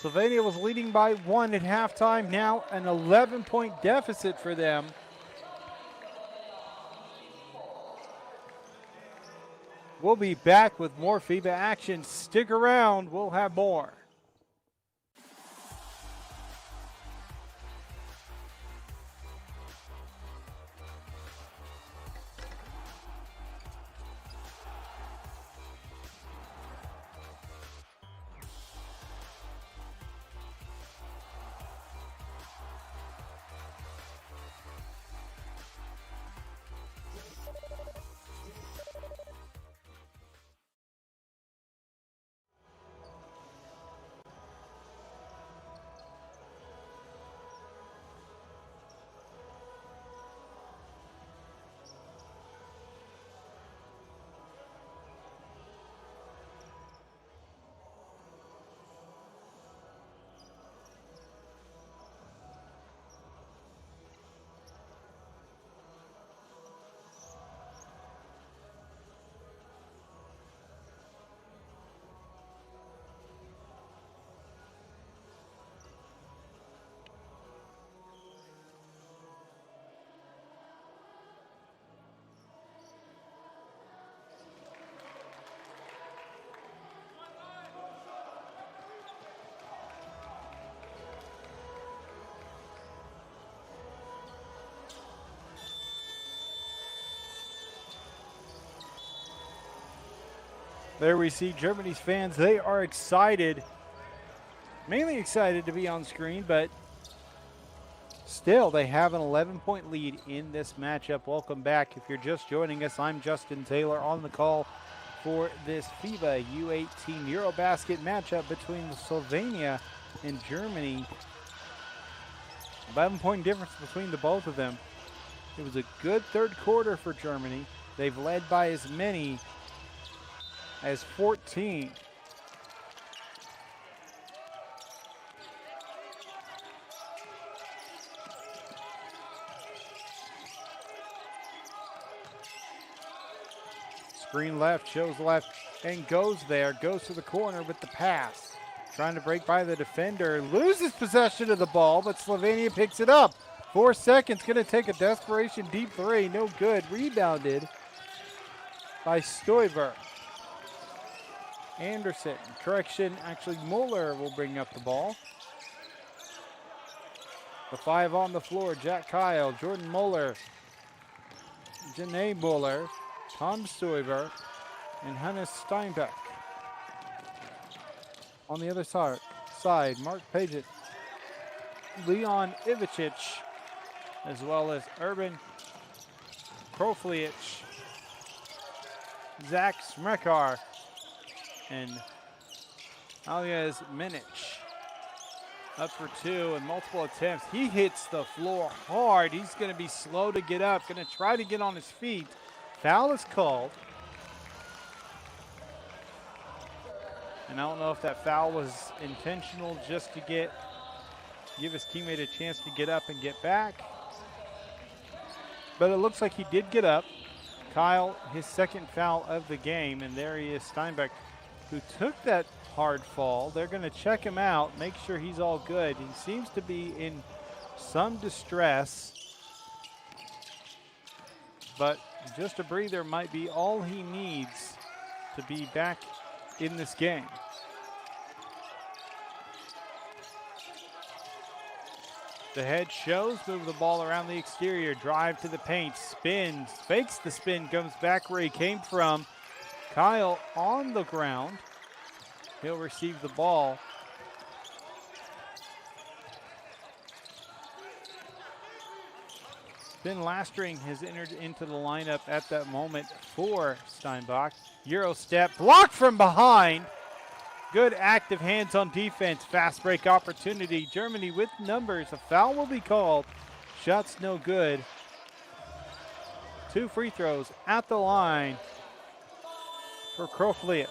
Slovenia was leading by 1 at halftime. Now an 11-point deficit for them. We'll be back with more FIBA action. Stick around. We'll have more. There we see Germany's fans. They are excited, mainly excited to be on screen, but still they have an 11-point lead in this matchup. Welcome back. If you're just joining us, I'm Justin Taylor on the call for this FIBA U18 EuroBasket matchup between Slovenia and Germany. 11-point difference between the both of them. It was a good 3rd quarter for Germany. They've led by as many as 14. Screen left, shows left, and goes there. Goes to the corner with the pass. Trying to break by the defender. Loses possession of the ball, but Slovenia picks it up. 4 seconds, going to take a desperation deep three. No good. Rebounded by Stoiber. Anderson, correction, actually Muller will bring up the ball. The 5 on the floor, Jack Kyle, Jordan Muller, Janae Muller, Tom Stoiber, and Hannes Steinbeck. On the other side, Mark Paget, Leon Ivicic, as well as Urban Kroflic, Zach Smrekar, and Alias Minich. Up for 2 and multiple attempts. He hits the floor hard. He's going to be slow to get up, going to try to get on his feet. Foul is called. And I don't know if that foul was intentional just to give his teammate a chance to get up and get back. But it looks like he did get up. Kyle, his second foul of the game, and there he is, Steinbeck, who took that hard fall. They're going to check him out, make sure he's all good. He seems to be in some distress, but just a breather might be all he needs to be back in this game. The head shows, move the ball around the exterior, drive to the paint, spins, fakes the spin, comes back where he came from. Kyle on the ground. He'll receive the ball. Ben Lastring has entered into the lineup at that moment for Steinbach. Euro step, blocked from behind. Good active hands on defense. Fast break opportunity. Germany with numbers. A foul will be called. Shots no good. 2 free throws at the line for Kroflic.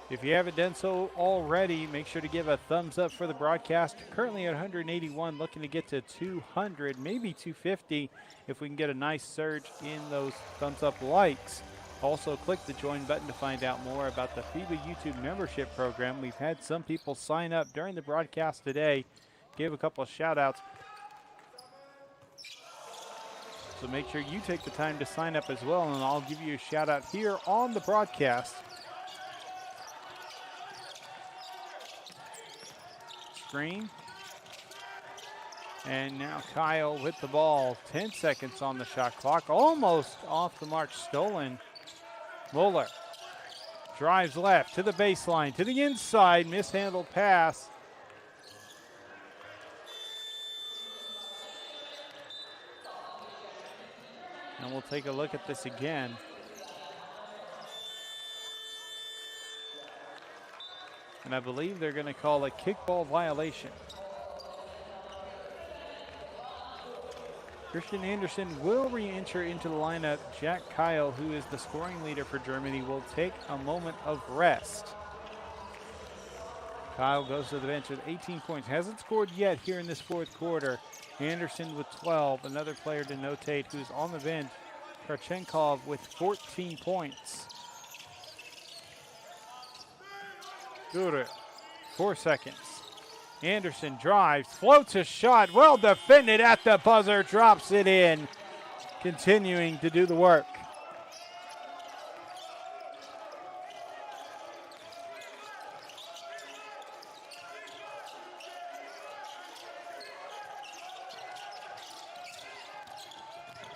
If you haven't done so already, make sure to give a thumbs up for the broadcast. Currently at 181, looking to get to 200, maybe 250 if we can get a nice surge in those thumbs up likes. Also, click the join button to find out more about the FIBA YouTube membership program. We've had some people sign up during the broadcast today. Give a couple of shout outs. So make sure you take the time to sign up as well, and I'll give you a shout out here on the broadcast. Screen. And now Kyle with the ball. 10 seconds on the shot clock. Almost off the mark, stolen. Muller drives left to the baseline, to the inside, mishandled pass. And we'll take a look at this again. And I believe they're going to call a kickball violation. Christian Anderson will re-enter into the lineup. Jack Kyle, who is the scoring leader for Germany, will take a moment of rest. Kyle goes to the bench with 18 points. Hasn't scored yet here in this fourth quarter. Anderson with 12. Another player to notate who's on the bench, Karchenkov with 14 points. Guru, 4 seconds. Anderson drives, floats a shot, well defended at the buzzer, drops it in, continuing to do the work.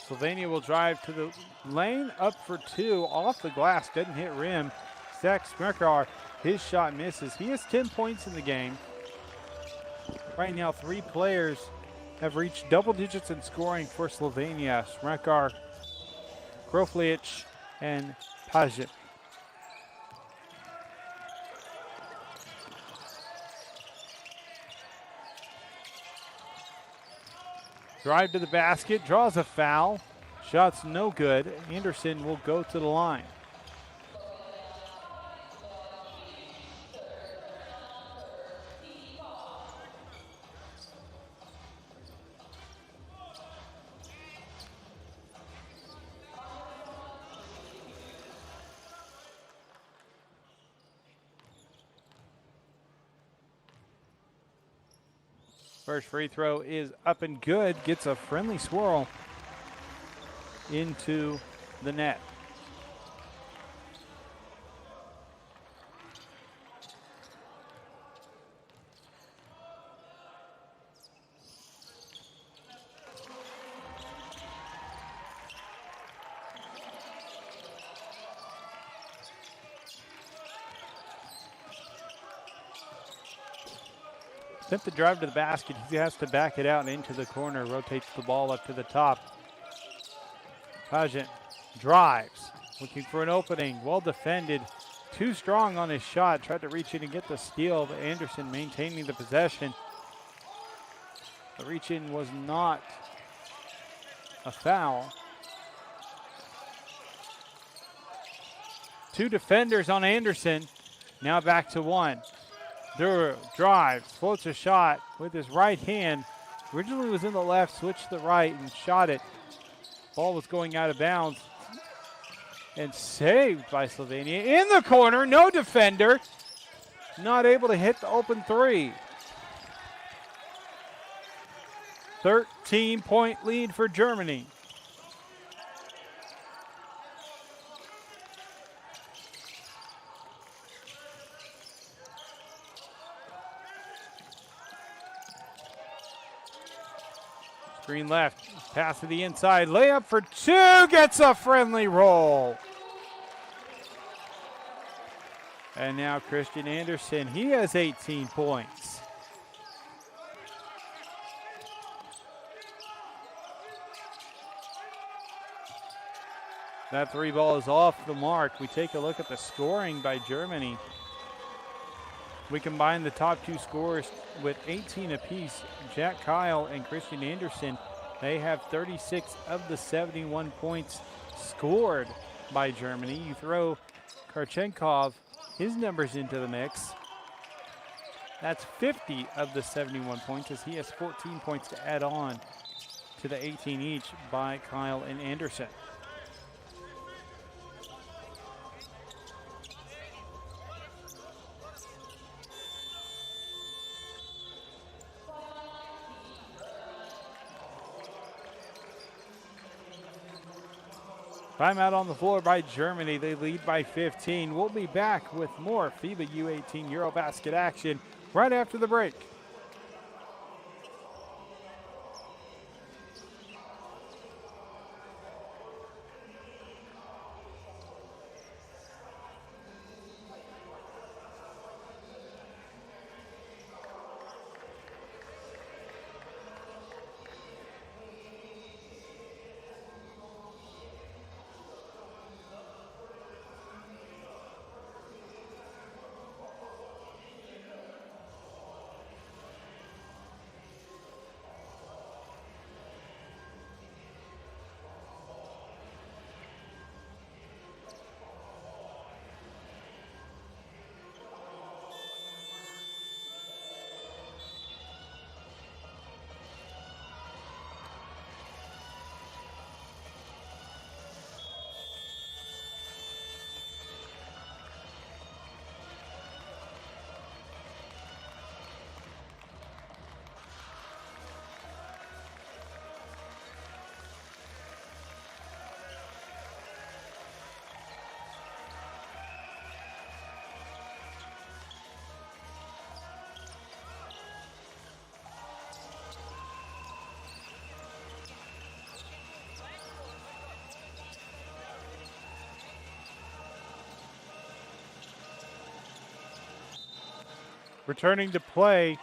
Slovenia will drive to the lane, up for 2, off the glass, doesn't hit rim. Zach Smrekar, his shot misses. He has 10 points in the game. Right now, 3 players have reached double digits in scoring for Slovenia. Smrekar, Kroflic, and Pajic. Drive to the basket, draws a foul. Shot's no good. Anderson will go to the line. First free throw is up and good. Gets a friendly swirl into the net. Attempt to drive to the basket. He has to back it out and into the corner. Rotates the ball up to the top. Pageant drives, looking for an opening. Well defended. Too strong on his shot. Tried to reach in and get the steal, but Anderson maintaining the possession. The reach in was not a foul. Two defenders on Anderson. Now back to one. Duru drives, floats a shot with his right hand. Originally was in the left, switched to the right and shot it. Ball was going out of bounds and saved by Slovenia. In the corner, no defender. Not able to hit the open three. 13-point lead for Germany. Screen left, pass to the inside, layup for two, gets a friendly roll. And now Christian Anderson, he has 18 points. That three ball is off the mark. We take a look at the scoring by Germany. We combine the top two scorers with 18 apiece. Jack Kyle and Christian Anderson, they have 36 of the 71 points scored by Germany. You throw Karchenkov, his numbers into the mix. That's 50 of the 71 points as he has 14 points to add on to the 18 each by Kyle and Anderson. Timeout on the floor by Germany. They lead by 15. We'll be back with more FIBA U18 EuroBasket action right after the break. Returning to play,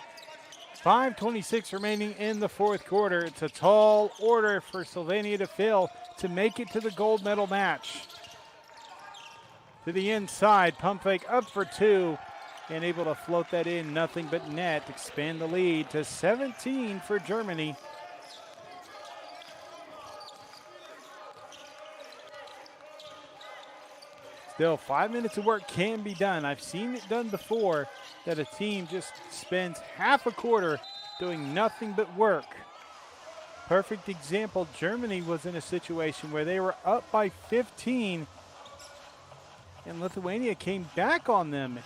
5:26 remaining in the fourth quarter. It's a tall order for Slovenia to fill to make it to the gold medal match. To the inside, pump fake up for two, and able to float that in, nothing but net, expand the lead to 17 for Germany. Still, 5 minutes of work can be done. I've seen it done before, that a team just spends half a quarter doing nothing but work. Perfect example, Germany was in a situation where they were up by 15, and Lithuania came back on them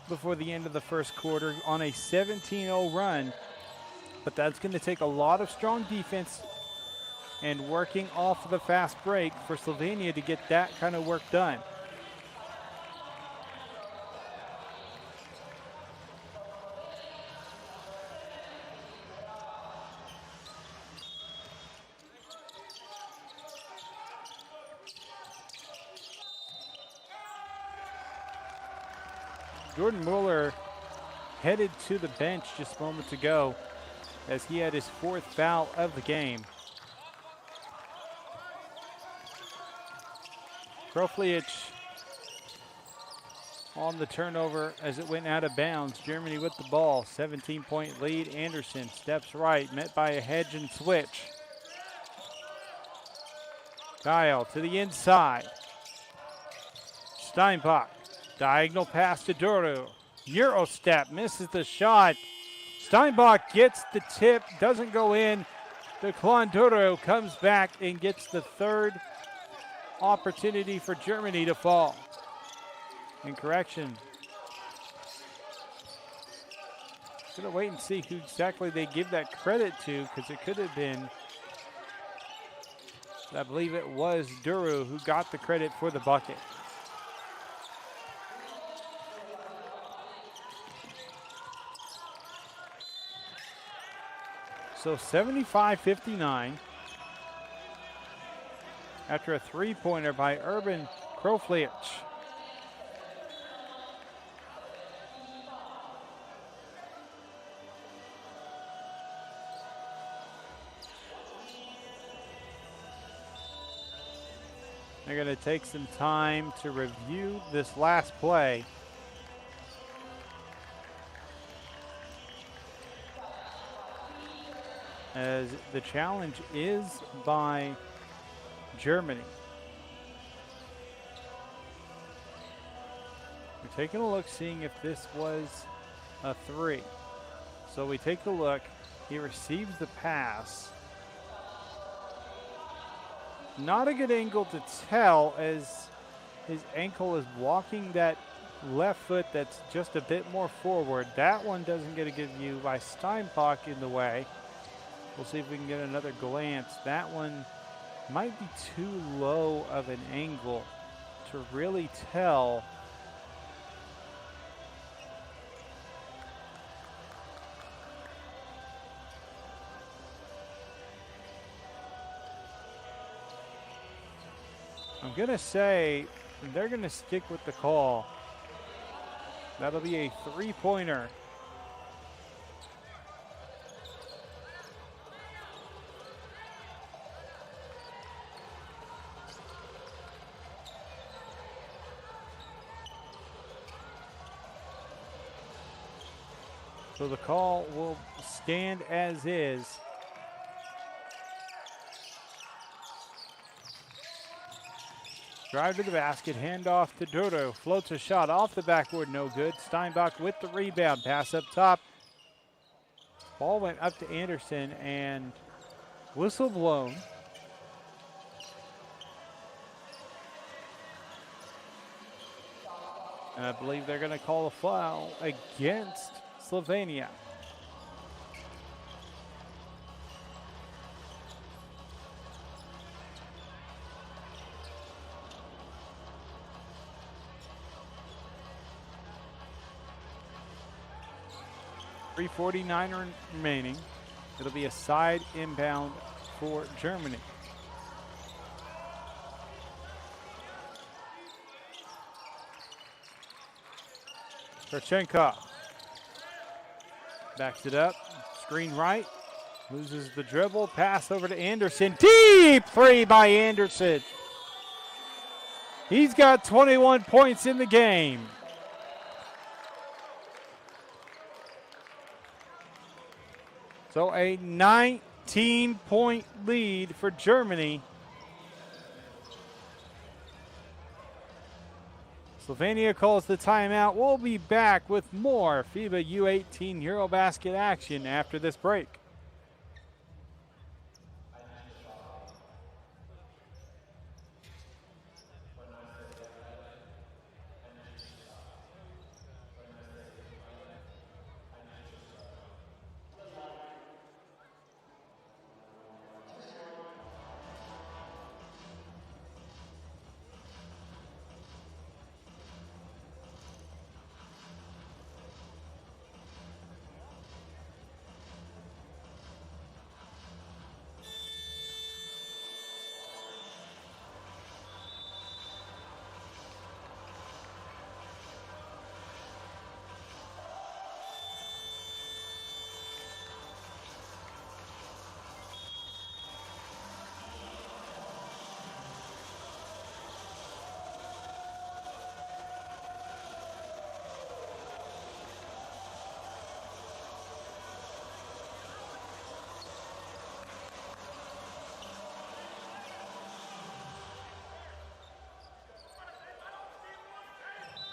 before the end of the first quarter on a 17-0 run. But that's going to take a lot of strong defense and working off the fast break for Slovenia to get that kind of work done. Jordan Mueller headed to the bench just moments ago as he had his 4th foul of the game. Kroflic on the turnover as it went out of bounds. Germany with the ball, 17-point lead. Anderson steps right, met by a hedge and switch. Kyle to the inside. Steinbach, diagonal pass to Duru. Euro step, misses the shot. Steinbach gets the tip, doesn't go in. Declan Duru comes back and gets the 3rd opportunity for Germany to fall. And correction. Gonna wait and see who exactly they give that credit to, because it could have been, I believe it was Duru who got the credit for the bucket. So 75-59 after a 3-pointer by Urban Kroflic. They're going to take some time to review this last play. As the challenge is by Germany. We're taking a look, seeing if this was a 3. So we take a look. He receives the pass. Not a good angle to tell, as his ankle is walking that left foot that's just a bit more forward. That one doesn't get a good view by Steinbach in the way. We'll see if we can get another glance. That one might be too low of an angle to really tell. I'm going to say they're going to stick with the call. That'll be a 3-pointer. So the call will stand as is. Drive to the basket, handoff to Duru. Floats a shot off the backboard, no good. Steinbach with the rebound, pass up top. Ball went up to Anderson and whistle blown. And I believe they're going to call a foul against Slovenia. .349 remaining. It'll be a side inbound for Germany. Turchenko backs it up, screen right, loses the dribble, pass over to Anderson. Deep 3 by Anderson. He's got 21 points in the game. So a 19-point lead for Germany. Slovenia calls the timeout. We'll be back with more FIBA U18 EuroBasket action after this break.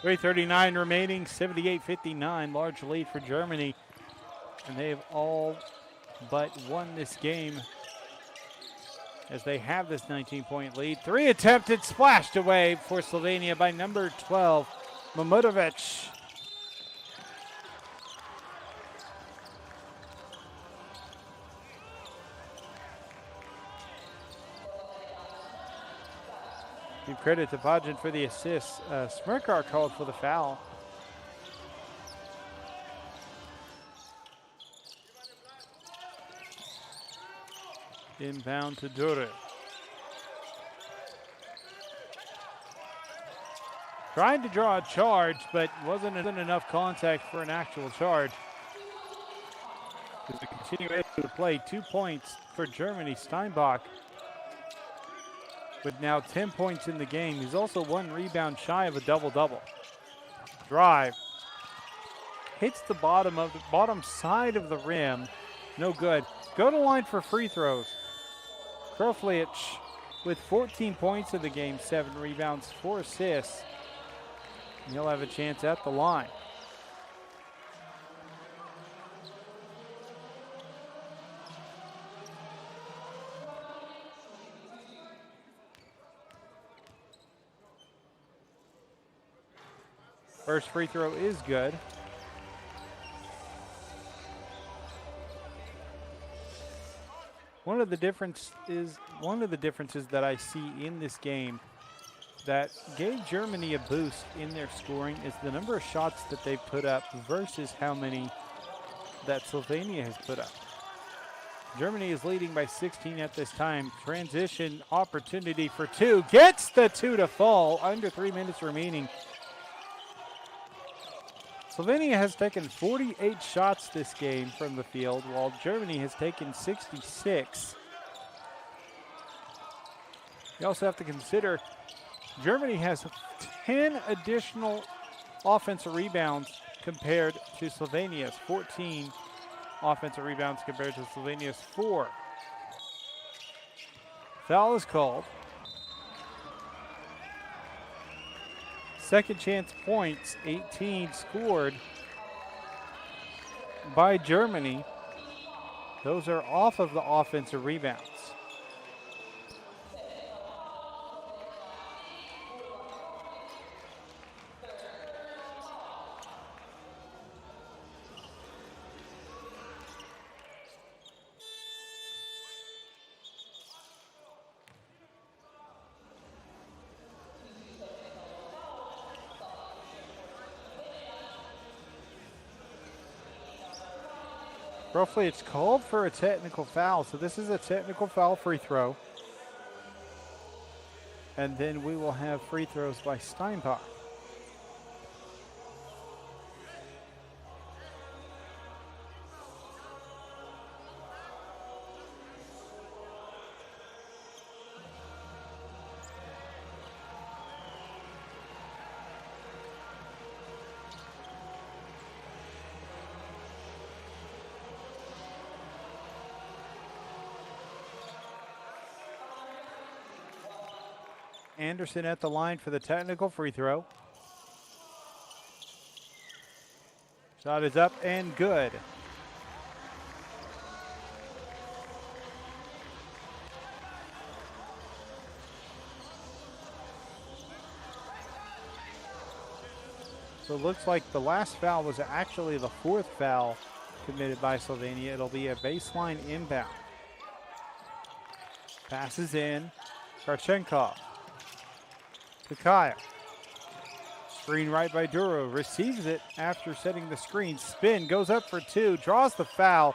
.339 remaining, 78-59, large lead for Germany. And they've all but won this game as they have this 19-point lead. 3 attempted, splashed away for Slovenia by number 12, Mamutovic. Give credit to Bajan for the assist. Smirkar called for the foul. Inbound to Dure. Tried to draw a charge, but wasn't enough contact for an actual charge. As a continuation of the play, 2 points for Germany. Steinbach with now 10 points in the game. He's also 1 rebound shy of a double-double. Drive. Hits the bottom side of the rim. No good. Go to line for free throws. Kroflic with 14 points in the game, 7 rebounds, 4 assists. And he'll have a chance at the line. First free throw is good. One of the differences that I see in this game that gave Germany a boost in their scoring is the number of shots that they put up versus how many that Slovenia has put up. Germany is leading by 16 at this time. Transition opportunity for 2. Gets the 2 to fall. Under 3 minutes remaining. Slovenia has taken 48 shots this game from the field, while Germany has taken 66. You also have to consider Germany has 10 additional offensive rebounds compared to Slovenia's 14 offensive rebounds compared to Slovenia's 4. Foul is called. Second chance points, 18 scored by Germany. Those are off of the offensive rebounds. Roughly, it's called for a technical foul. So this is a technical foul free throw. And then we will have free throws by Steinbach. Anderson at the line for the technical free throw. Shot is up and good. So it looks like the last foul was actually the fourth foul committed by Slovenia. It'll be a baseline inbound. Passes in. Karchenkov to Kyle. Screen right by Duro. Receives it after setting the screen. Spin, goes up for two, draws the foul.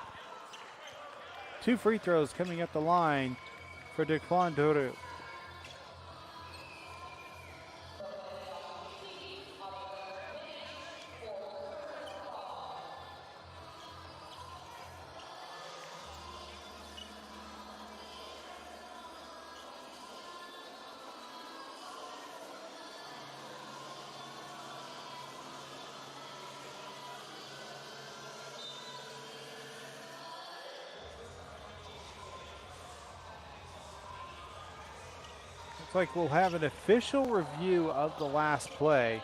2 free throws coming up the line for Daquan Duro. Looks like we'll have an official review of the last play.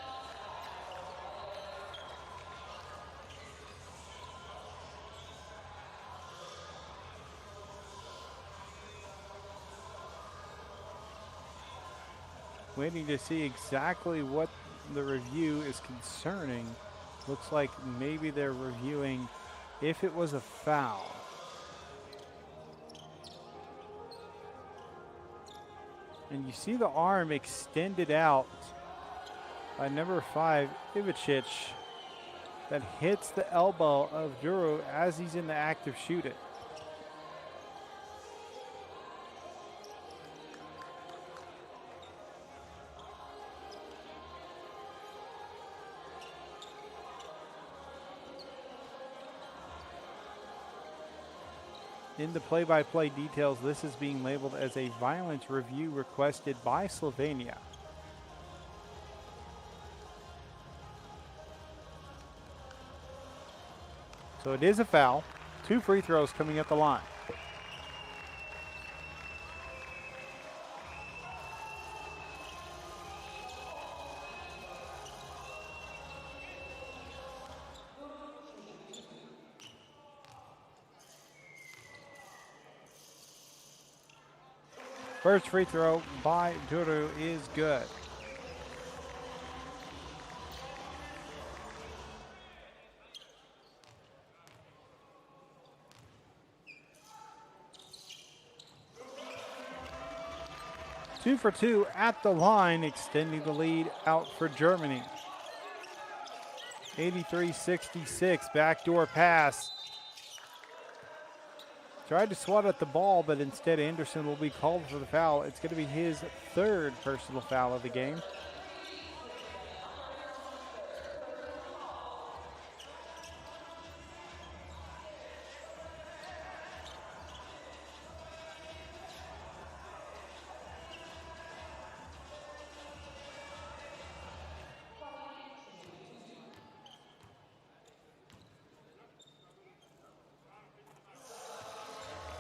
Waiting to see exactly what the review is concerning. Looks like maybe they're reviewing if it was a foul. And you see the arm extended out by number 5, Ivacic, that hits the elbow of Duro as he's in the act of shooting. In the play-by-play details, this is being labeled as a violence review requested by Slovenia. So it is a foul. 2 free throws coming at the line. First free throw by Duro is good. Two for two at the line, extending the lead out for Germany. 83-66, backdoor pass. Tried to swat at the ball, but instead Anderson will be called for the foul. It's going to be his 3rd personal foul of the game.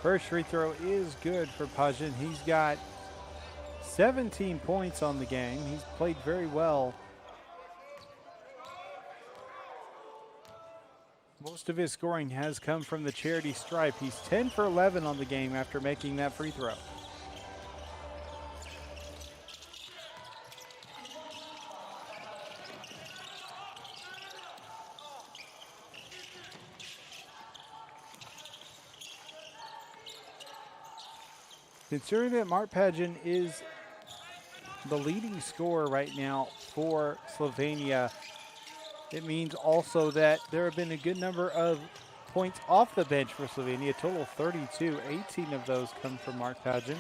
First free throw is good for Pajin. He's got 17 points on the game. He's played very well. Most of his scoring has come from the charity stripe. He's 10 for 11 on the game after making that free throw. Considering that Mark Pagin is the leading scorer right now for Slovenia, it means also that there have been a good number of points off the bench for Slovenia, a total of 32. 18 of those come from Mark Pagin.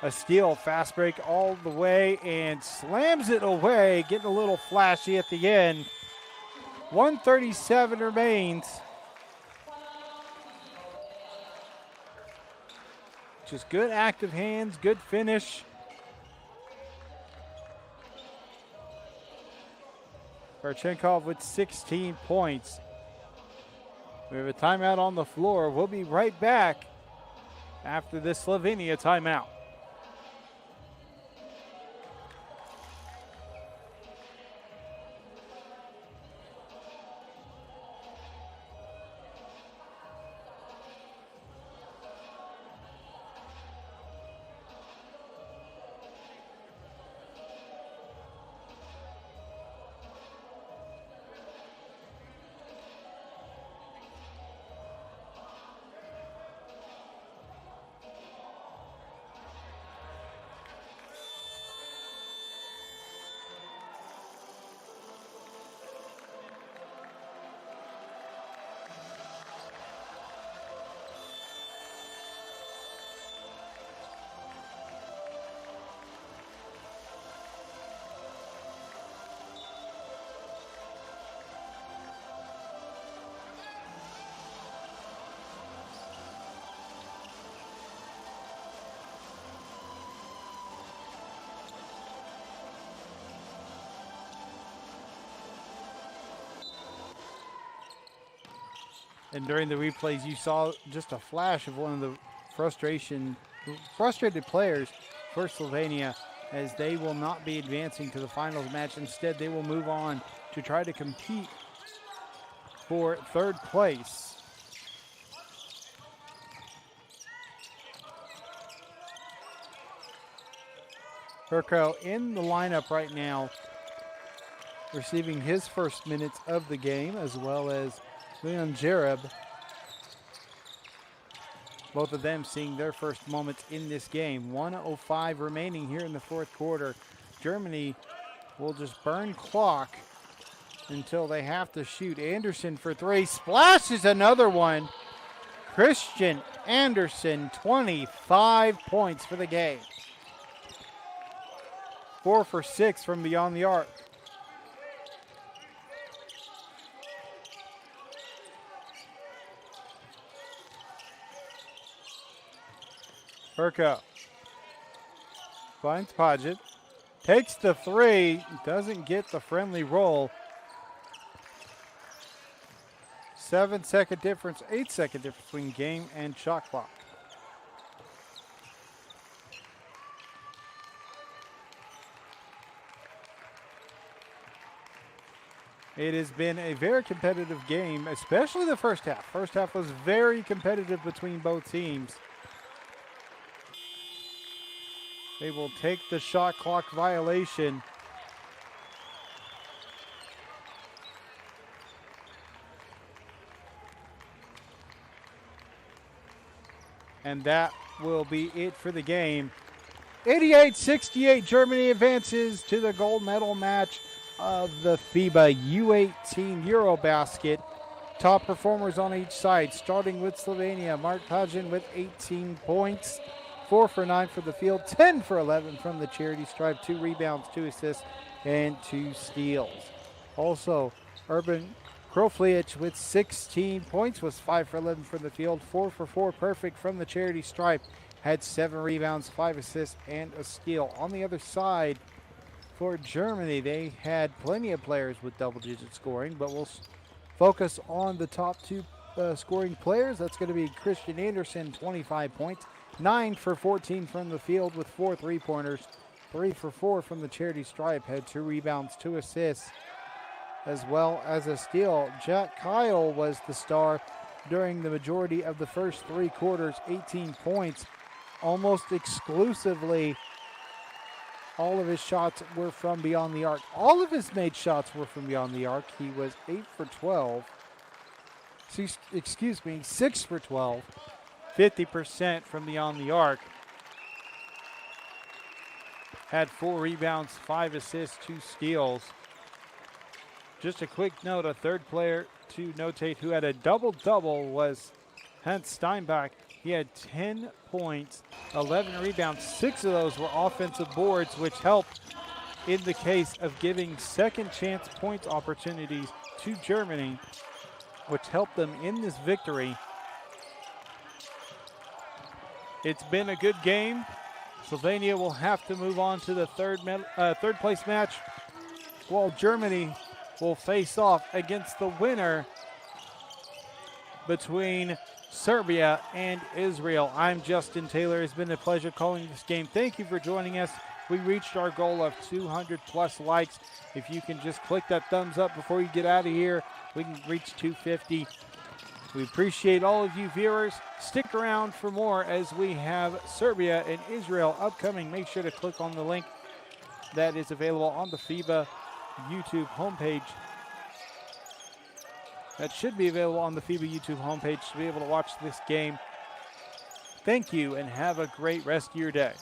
A steal, fast break all the way, and slams it away, getting a little flashy at the end. 1:37 remains. Just good active hands, good finish. Karchenkov with 16 points. We have a timeout on the floor. We'll be right back after this Slovenia timeout. And during the replays, you saw just a flash of one of the frustrated players for Slovenia, as they will not be advancing to the finals match. Instead, they will move on to try to compete for third place. Perko in the lineup right now, receiving his first minutes of the game, as well as Leon Jareb. Both of them seeing their first moments in this game. 1:05 remaining here in the fourth quarter. Germany will just burn clock until they have to shoot. Anderson for three, splashes another one. Christian Anderson, 25 points for the game. 4 for 6 from beyond the arc. Perko finds Paget, takes the three, doesn't get the friendly roll. 7-second difference, 8-second difference between game and shot clock. It has been a very competitive game, especially the first half. First half was very competitive between both teams. They will take the shot clock violation. And that will be it for the game. 88-68, Germany advances to the gold medal match of the FIBA U18 EuroBasket. Top performers on each side, starting with Slovenia. Mark Pagen with 18 points. 4 for 9 for the field, 10 for 11 from the charity stripe, 2 rebounds, 2 assists, and 2 steals. Also, Urban Kroflic with 16 points was 5 for 11 from the field, 4 for 4 perfect from the charity stripe, had 7 rebounds, 5 assists, and a steal. On the other side, for Germany, they had plenty of players with double-digit scoring, but we'll focus on the top 2 scoring players. That's going to be Christian Anderson, 25 points. 9 for 14 from the field with 4 3-pointers. 3 for 4 from the charity stripe. Had 2 rebounds, 2 assists, as well as a steal. Jack Kyle was the star during the majority of the first 3 quarters. 18 points. Almost exclusively, all of his shots were from beyond the arc. All of his made shots were from beyond the arc. He was 8 for 12. 6 for 12. 50% from beyond the arc. Had 4 rebounds, 5 assists, 2 steals. Just a quick note, a third player to notate who had a double-double was Hans Steinbach. He had 10 points, 11 rebounds. 6 of those were offensive boards, which helped in the case of giving second chance point opportunities to Germany, which helped them in this victory. It's been a good game. Slovenia will have to move on to the third place match, while Germany will face off against the winner between Serbia and Israel. I'm Justin Taylor. It's been a pleasure calling this game. Thank you for joining us. We reached our goal of 200 plus likes. If you can just click that thumbs up before you get out of here, we can reach 250. We appreciate all of you viewers. Stick around for more as we have Serbia and Israel upcoming. Make sure to click on the link that is available on the FIBA YouTube homepage. That should be available on the FIBA YouTube homepage to be able to watch this game. Thank you and have a great rest of your day.